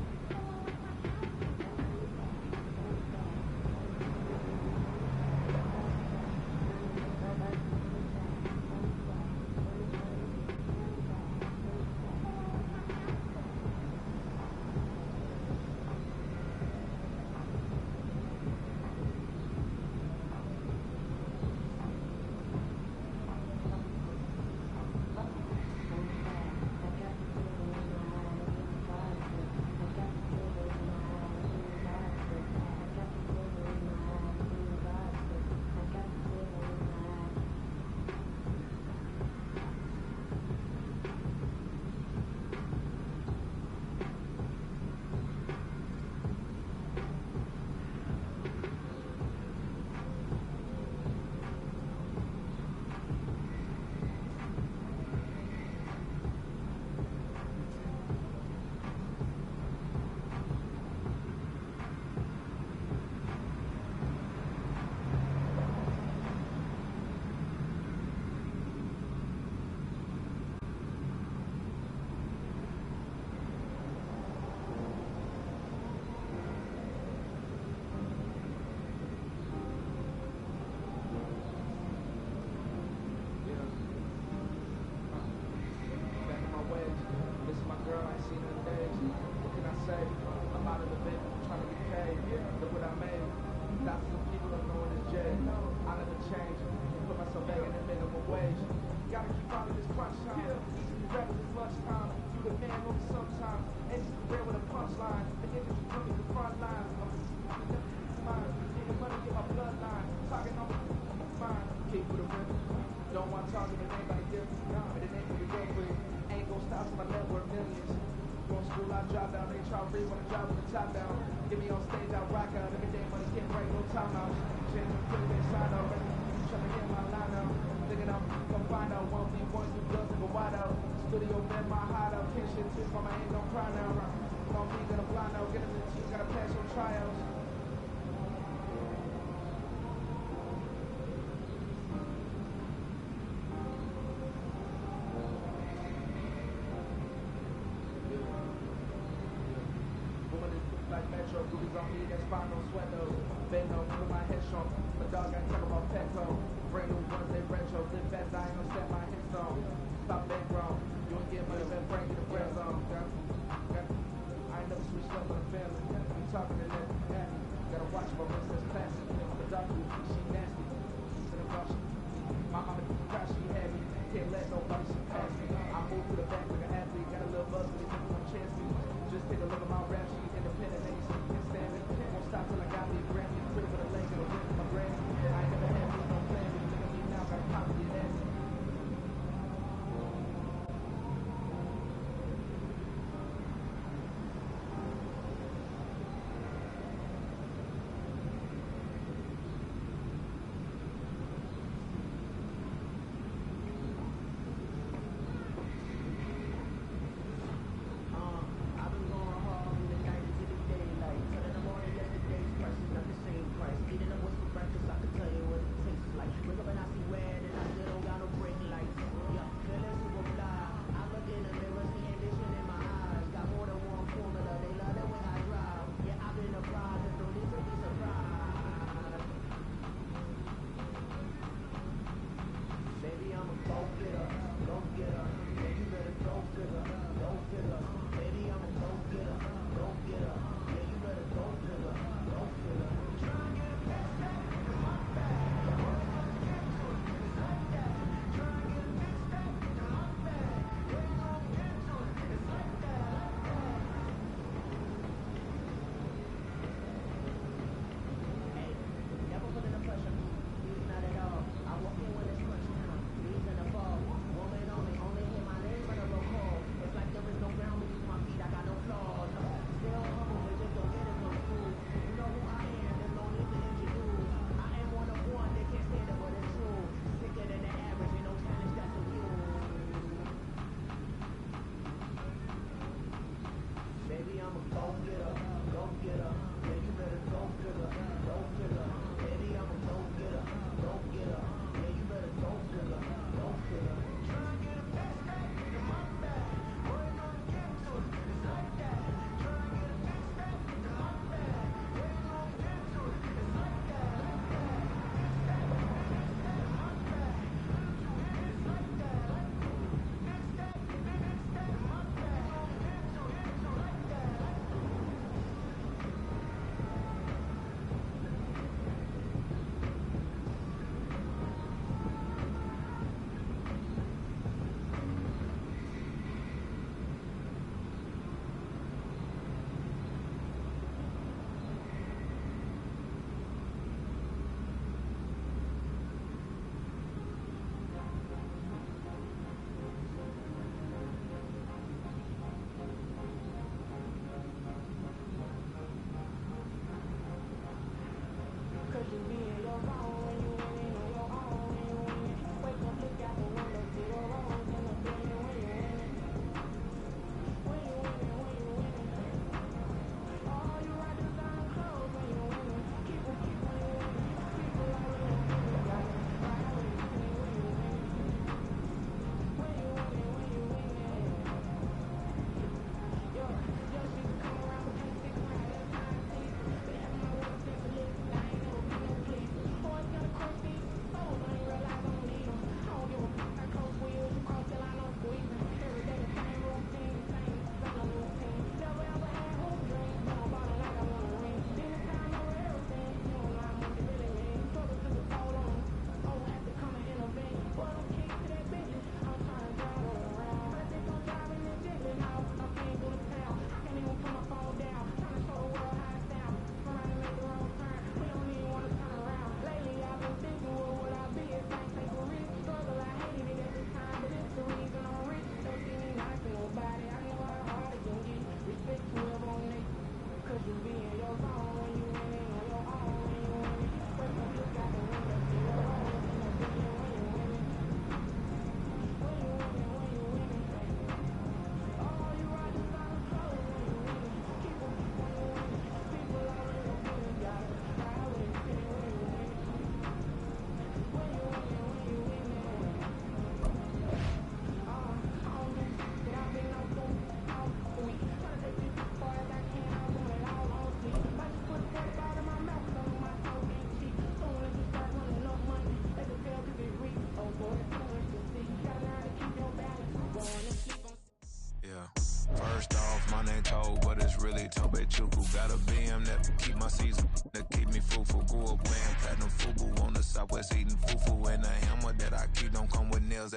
Tobe Chuku. Got a BM that keep my season, that keep me fruitful. Grew up playing platinum fubu on the Southwest eating fufu. And the hammer that I keep don't come with nails.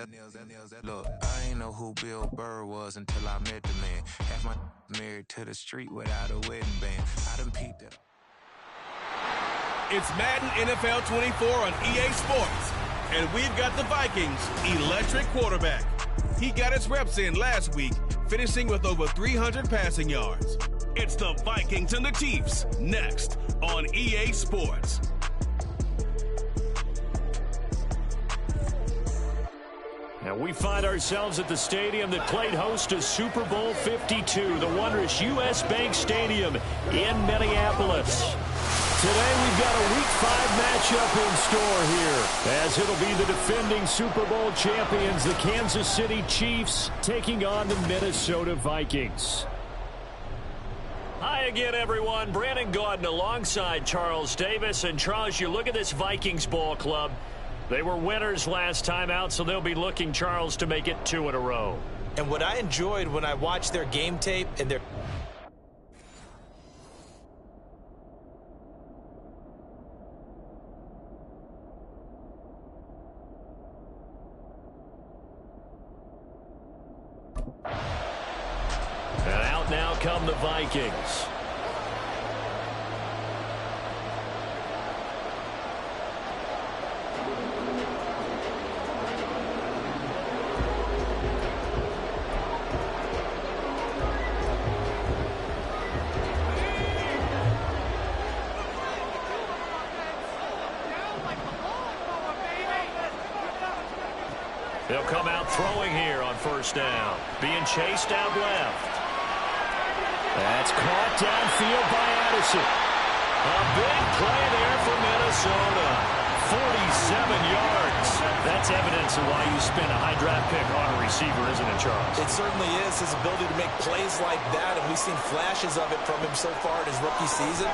Look, I ain't know who Bill Burr was until I met the man. Half my married to the street without a wedding band. I done peeped it. It's Madden NFL 24 on EA Sports. And we've got the Vikings' electric quarterback. He got his reps in last week, finishing with over 300 passing yards. It's the Vikings and the Chiefs, next on EA Sports. And we find ourselves at the stadium that played host to Super Bowl 52, the wondrous U.S. Bank Stadium in Minneapolis. Today we've got a Week 5 matchup in store here, as it'll be the defending Super Bowl champions, the Kansas City Chiefs, taking on the Minnesota Vikings. Hi again, everyone. Brandon Gaudin alongside Charles Davis. And Charles, you look at this Vikings ball club. They were winners last time out, so they'll be looking, Charles, to make it 2 in a row. And what I enjoyed when I watched their game tape and their... And out now come the Vikings. They'll come out throwing here on first down. Being chased out left. That's caught downfield by Addison. A big play there for Minnesota. 47 yards. That's evidence of why you spend a high draft pick on a receiver, isn't it, Charles? It certainly is, his ability to make plays like that, and we've seen flashes of it from him so far in his rookie season.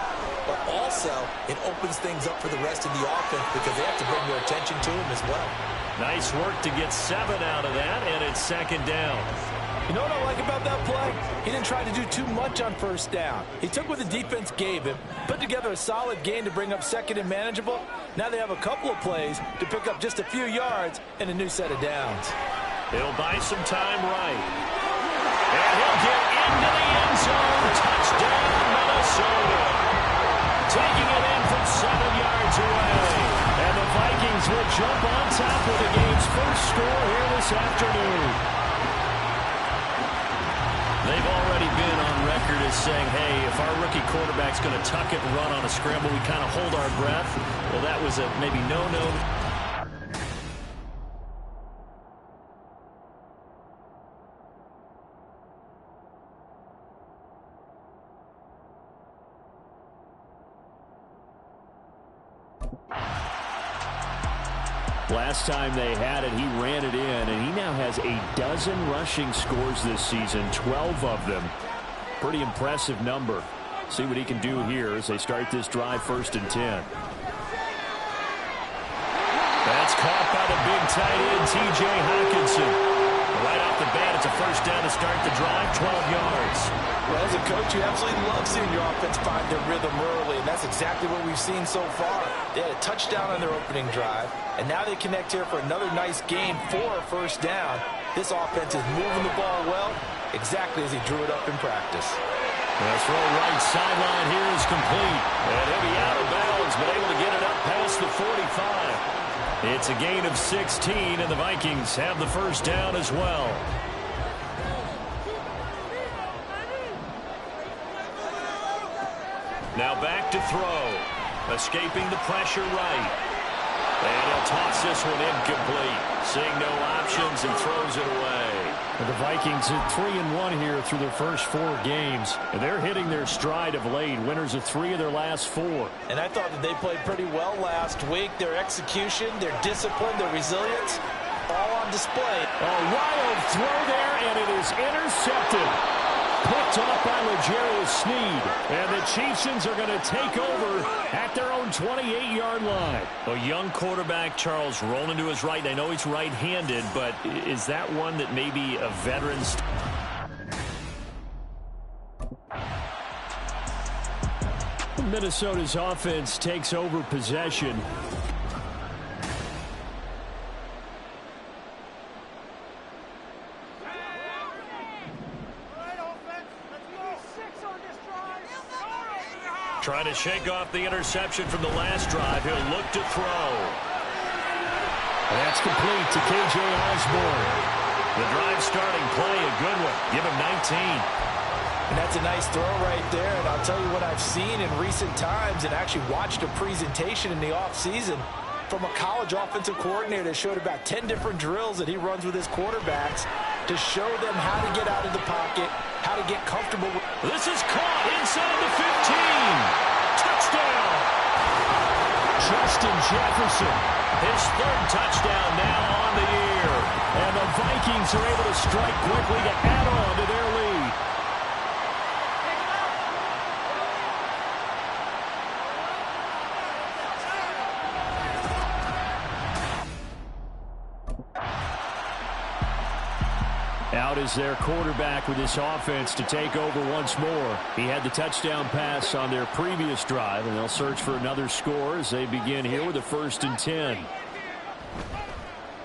But also, it opens things up for the rest of the offense because they have to bring their attention to him as well. Nice work to get 7 out of that, and it's second down. You know what I like about that play? He didn't try to do too much on first down. He took what the defense gave him, put together a solid game to bring up second and manageable. Now they have a couple of plays to pick up just a few yards and a new set of downs. He'll buy some time right. And he'll get into the end zone. Touchdown, Minnesota. Taking it in from 7 yards away. And the Vikings will jump on top of the game's first score here this afternoon. They've already been on record as saying, hey, if our rookie quarterback's going to tuck it and run on a scramble, we kind of hold our breath. Well, that was a maybe no-no. Last time they had it, he ran it in, and he now has a dozen rushing scores this season, 12 of them. Pretty impressive number. See what he can do here as they start this drive, 1st and 10. That's caught by the big tight end, T.J. Hawkinson. Right off the bat, it's a first down to start the drive, 12 yards. Well, as a coach, you absolutely love seeing your offense find their rhythm early, and that's exactly what we've seen so far. They had a touchdown on their opening drive, and now they connect here for another nice game for a first down. This offense is moving the ball well, exactly as he drew it up in practice. The throw right sideline here is complete. And he'll be out of bounds, but able to get it up past the 45. It's a gain of 16, and the Vikings have the first down as well. Now back to throw. Escaping the pressure right. And he'll toss this one incomplete. Seeing no options and throws it away. And the Vikings hit 3-1 here through their first 4 games. And they're hitting their stride of late. Winners of 3 of their last 4. And I thought that they played pretty well last week. Their execution, their discipline, their resilience, all on display. A wild throw there, and it is intercepted. Picked off by L'Jarius Sneed. And the Chiefs are going to take over at their own 28-yard line. A young quarterback, Charles, rolling to his right. I know he's right-handed, but is that one that maybe a veteran's... Minnesota's offense takes over possession. Trying to shake off the interception from the last drive. He'll look to throw. That's complete to K.J. Osborne. The drive starting play, a good one. Give him 19. And that's a nice throw right there. And I'll tell you what I've seen in recent times and actually watched a presentation in the offseason from a college offensive coordinator that showed about 10 different drills that he runs with his quarterbacks to show them how to get out of the pocket, how to get comfortable. This is caught inside the 15. Touchdown. Justin Jefferson. His third touchdown now on the year. And the Vikings are able to strike quickly to add on to their lead. Out is their quarterback with this offense to take over once more. He had the touchdown pass on their previous drive, and they'll search for another score as they begin here with a 1st and 10.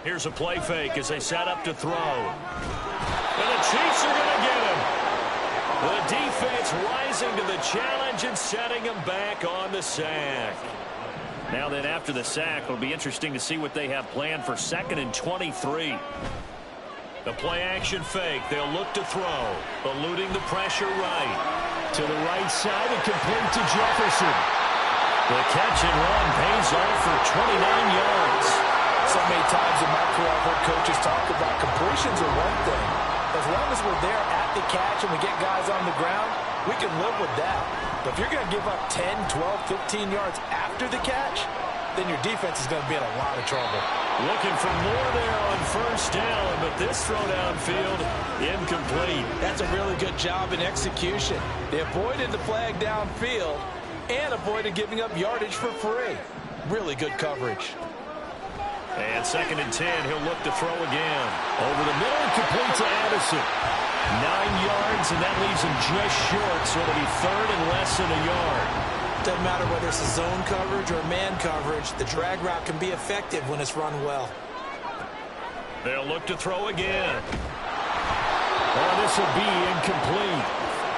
Here's a play fake as they set up to throw. And the Chiefs are going to get him. The defense rising to the challenge and setting him back on the sack. Now then, after the sack, it'll be interesting to see what they have planned for 2nd and 23. The play-action fake. They'll look to throw. Eluding the pressure right. To the right side and complete to Jefferson. The catch and run pays off for 29 yards. So many times in my career I've heard coaches talk about completions are one thing. As long as we're there at the catch and we get guys on the ground, we can live with that. But if you're going to give up 10, 12, 15 yards after the catch, then your defense is going to be in a lot of trouble. Looking for more there on 1st down, but this throw downfield incomplete. That's a really good job in execution. They avoided the flag downfield and avoided giving up yardage for free. Really good coverage. And 2nd and 10, he'll look to throw again. Over the middle and complete to Addison. 9 yards, and that leaves him just short, so it'll be 3rd and less than a yard. Doesn't matter whether it's a zone coverage or man coverage, the drag route can be effective when it's run well. They'll look to throw again. Oh, this will be incomplete.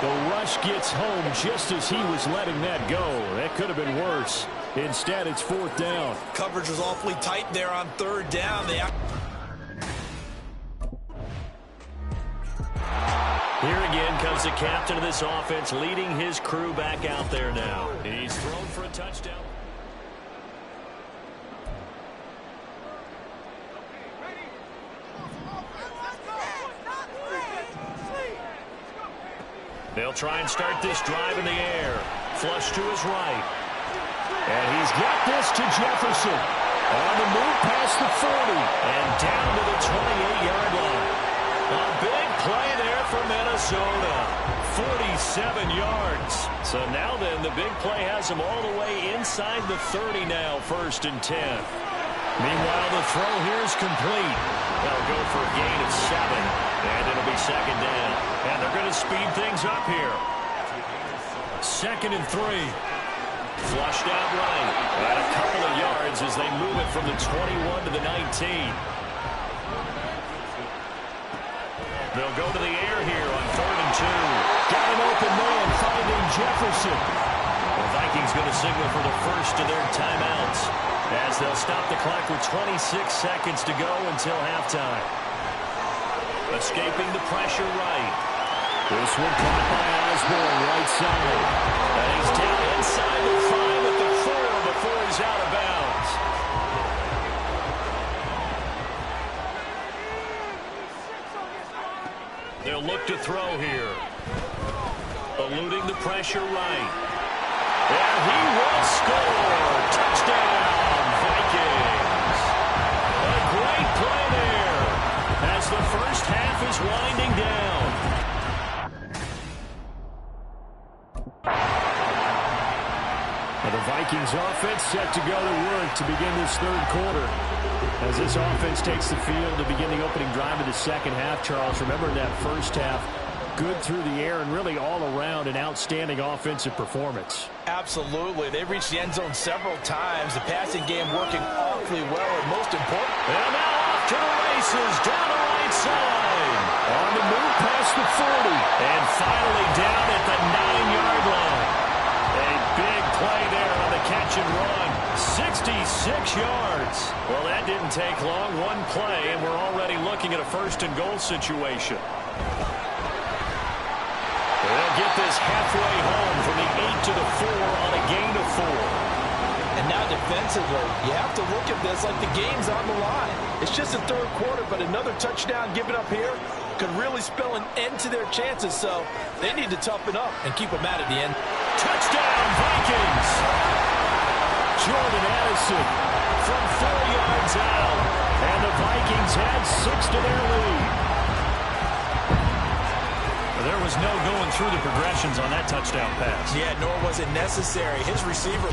The rush gets home just as he was letting that go. That could have been worse. Instead, it's 4th down. Coverage was awfully tight there on 3rd down. Here again comes the captain of this offense, leading his crew back out there now. He's thrown for a touchdown. They'll try and start this drive in the air. Flush to his right. And he's got this to Jefferson. On the move past the 40 and down to the 28-yard line. A big play there for Minnesota. 47 yards. So now then, the big play has him all the way inside the 30 now, 1st and 10. Meanwhile, the throw here is complete. They'll go for a gain of 7, and it'll be 2nd down. And they're going to speed things up here. 2nd and 3. Flushed out right. And a couple of yards as they move it from the 21 to the 19. They'll go to the air here on 3rd and 2. Got an open man finding Jefferson. The Vikings going to signal for the first of their timeouts as they'll stop the clock with 26 seconds to go until halftime. Escaping the pressure right. This one caught by Osborne right side. And he's down inside the 5 at the 4 before he's out of bounds. They'll look to throw here. Eluding the pressure right. And he will score. Touchdown, Vikings. A great play there as the first half is winding down. And the Vikings offense set to go to work to begin this 3rd quarter. As this offense takes the field to begin the opening drive of the 2nd half, Charles, remember in that 1st half, good through the air and really all around an outstanding offensive performance. Absolutely. They've reached the end zone several times. The passing game working awfully well, and most important. And now off to the races, down the right side. On the move past the 40. And finally down at the 9-yard line. A big play there on the catch and run. 66 yards. Well, that didn't take long. One play, and we're already looking at a first-and-goal situation. They'll get this halfway home from the 8 to the 4 on a gain of 4. And now defensively, you have to look at this like the game's on the line. It's just the third quarter, but another touchdown given up here could really spell an end to their chances. So they need to toughen up and keep them out at the end. Touchdown, Vikings! Jordan Addison from 4 yards out. And the Vikings had 6 to their lead. There was no going through the progressions on that touchdown pass. Yeah, nor was it necessary. His receiver.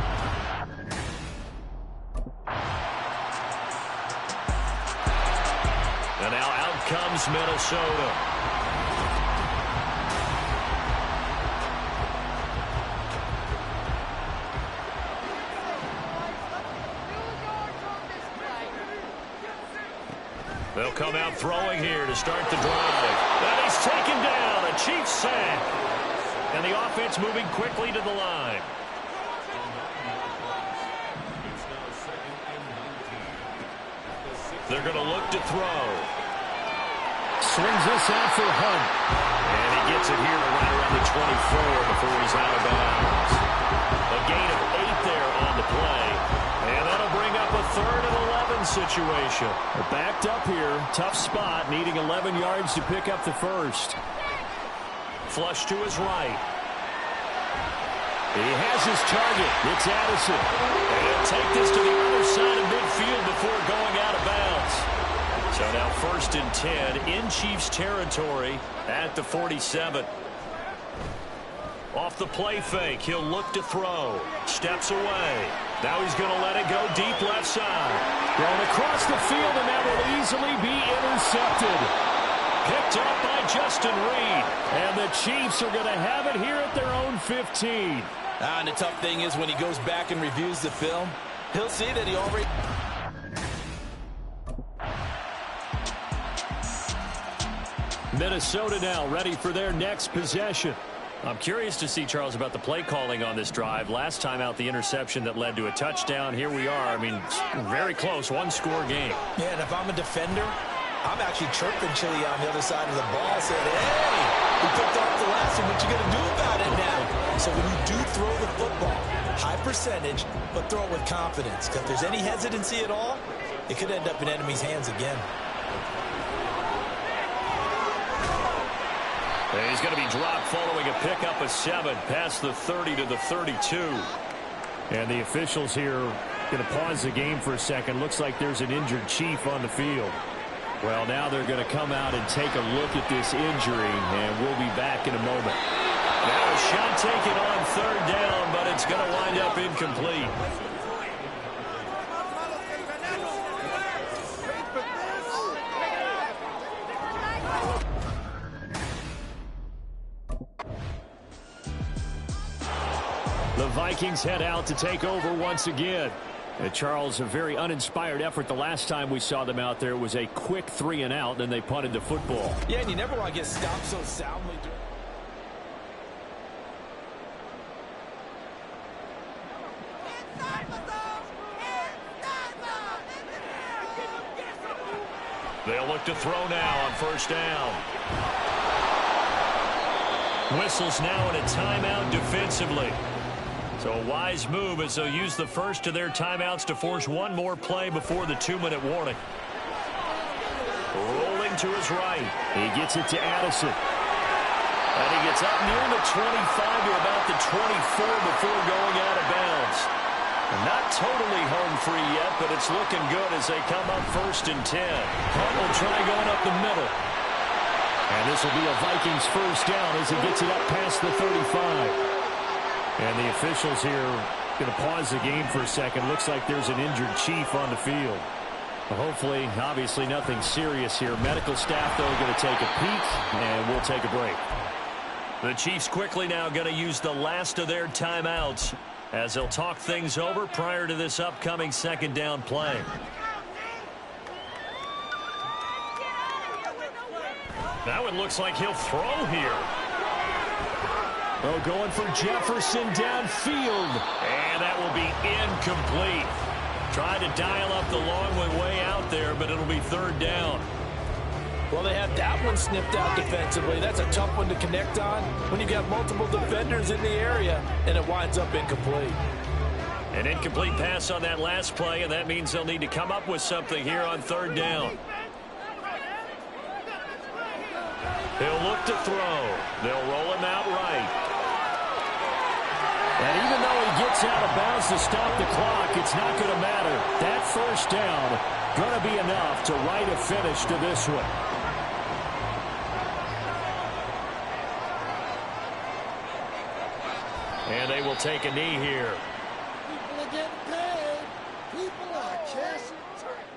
And now out comes Minnesota. They'll come out throwing here to start the drive. And he's taken down, a Chiefs sack. And the offense moving quickly to the line. They're going to look to throw. Swings this out for Hunt. And he gets it here to right around the 24 before he's out of bounds. A gain of 8 there on the play. And that'll bring up a 3rd and 11 situation. They're backed up here. Tough spot, needing 11 yards to pick up the first. Flush to his right. He has his target. It's Addison. And he'll take this to the other side of midfield before going out of bounds. So now 1st and 10 in Chiefs territory at the 47. Off the play fake, he'll look to throw. Steps away. Now he's going to let it go deep left side. Thrown across the field, and that will easily be intercepted. Picked up by Justin Reed. And the Chiefs are going to have it here at their own 15. And the tough thing is when he goes back and reviews the film, he'll see that he already... Minnesota now ready for their next possession. I'm curious to see, Charles, about the play calling on this drive. Last time out, the interception that led to a touchdown. Here we are. I mean, very close, one-score game. Yeah, and if I'm a defender, I'm actually chirping Chili on the other side of the ball, saying, hey, we picked off the last one. What you going to do about it now? So when you do throw the football, high percentage, but throw it with confidence. Because if there's any hesitancy at all, it could end up in enemy's hands again. And he's going to be dropped following a pickup of 7 past the 30 to the 32. And the officials here going to pause the game for a second. Looks like there's an injured Chief on the field. Well, now they're going to come out and take a look at this injury, and we'll be back in a moment. Now a shot taken on 3rd down, but it's going to wind up incomplete. The Vikings head out to take over once again. And Charles, a very uninspired effort the last time we saw them out there. It was a quick 3 and out, and they punted the football. Yeah, and you never want to get stopped so soundly. They'll look to throw now on 1st down. Whistles now in a timeout defensively. So a wise move as they'll use the first of their timeouts to force one more play before the 2-minute warning. Rolling to his right. He gets it to Addison. And he gets up near the 25 to about the 24 before going out of bounds. Not totally home free yet, but it's looking good as they come up 1st and 10. Hunt will try going up the middle. And this will be a Vikings 1st down as he gets it up past the 35. And the officials here going to pause the game for a second. Looks like there's an injured Chief on the field. Well, hopefully, obviously nothing serious here. Medical staff, though, going to take a peek, and we'll take a break. The Chiefs quickly now going to use the last of their timeouts as they'll talk things over prior to this upcoming second down play. Now it looks like he'll throw here. Oh, going for Jefferson downfield. And that will be incomplete. Tried to dial up the long way out there, but it'll be third down. Well, they have that one snipped out defensively. That's a tough one to connect on when you've got multiple defenders in the area, and it winds up incomplete. An incomplete pass on that last play, and that means they'll need to come up with something here on third down. He'll look to throw. They'll roll him out right. And even though he gets out of bounds to stop the clock, it's not going to matter. That first down going to be enough to write a finish to this one. And they will take a knee here. People are getting paid. People are cashing checks.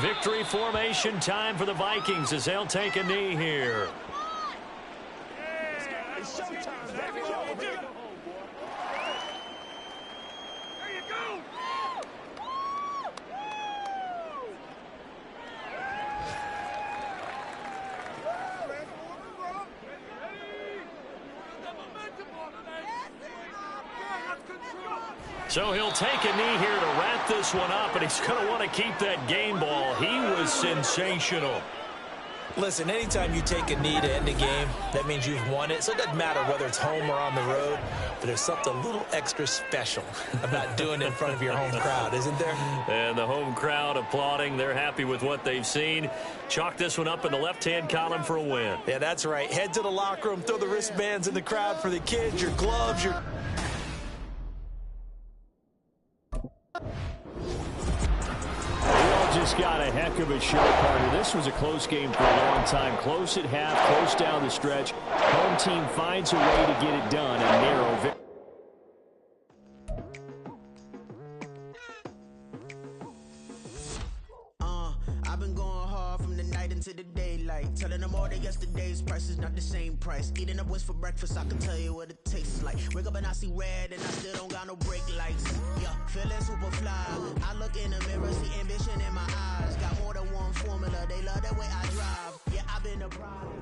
Victory formation time for the Vikings as they'll take a knee here. It's showtime, baby. There you go. So he'll take a knee here to wrap this one up, and he's going to want to keep that game ball. He was sensational. Listen, anytime you take a knee to end a game, that means you've won it. So it doesn't matter whether it's home or on the road, but there's something a little extra special about doing it in front of your home crowd, isn't there? And the home crowd applauding. They're happy with what they've seen. Chalk this one up in the left-hand column for a win. Yeah, that's right. Head to the locker room, throw the wristbands in the crowd for the kids, your gloves, your... Just got a heck of a show, partner. This was a close game for a long time. Close at half, close down the stretch. Home team finds a way to get it done. A narrow victory. I've been going hard from the night into the daylight, telling them all that yesterday's price is not the same price. Eating up West for breakfast, I can tell you what it tastes like. Wake up and I see red and I still don't got no brake lights. Yeah, feeling super fly. I look in the mirror, see ambition in my eyes. Got more than one formula, they love the way I drive. Yeah, I've been a problem.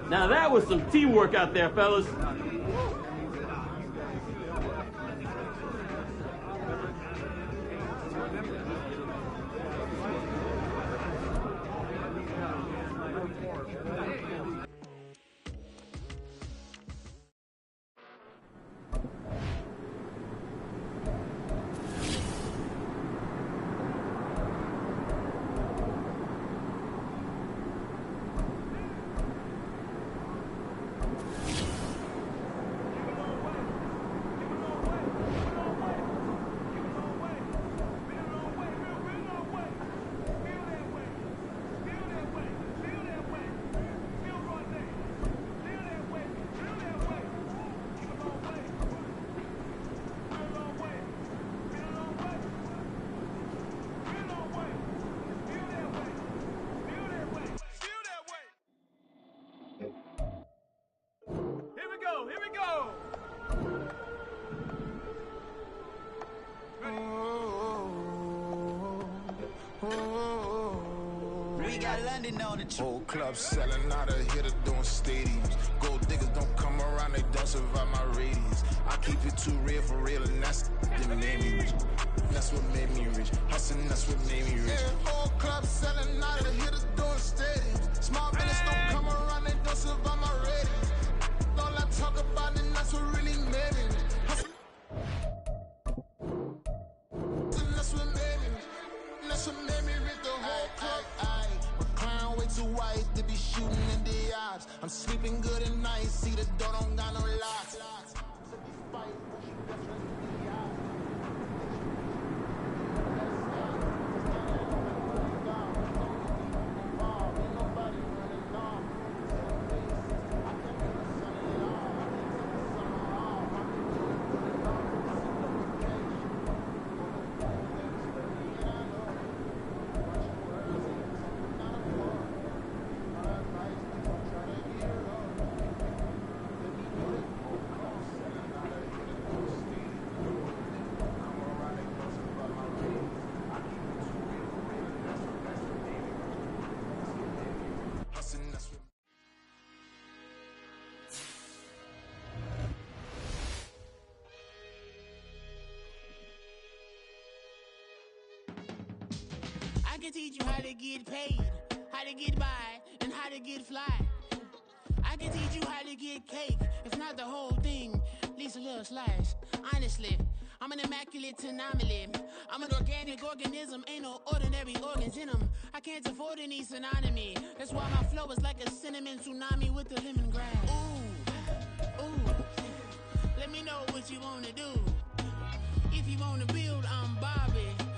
Now that was some teamwork out there, fellas. Here we go. We got London on the whole club selling out of here to doing stadiums. Gold diggers don't come around, they don't survive my radius. I keep it too real for real, and that's what made me rich. That's what made me rich. Hustling, that's what made me rich. Whole club to make me rip the whole club. My crown way too white to be shooting in the eyes. I'm sleeping good at night, see the door don't got no locks. I can teach you how to get paid, how to get by, and how to get fly. I can teach you how to get cake, if not the whole thing, at least a little slice. Honestly, I'm an immaculate anomaly. I'm an organic organism, ain't no ordinary organs in them. I can't afford any synonymy. That's why my flow is like a cinnamon tsunami with the lemongrass. Ooh, ooh, let me know what you wanna do. If you wanna build, I'm Bobby.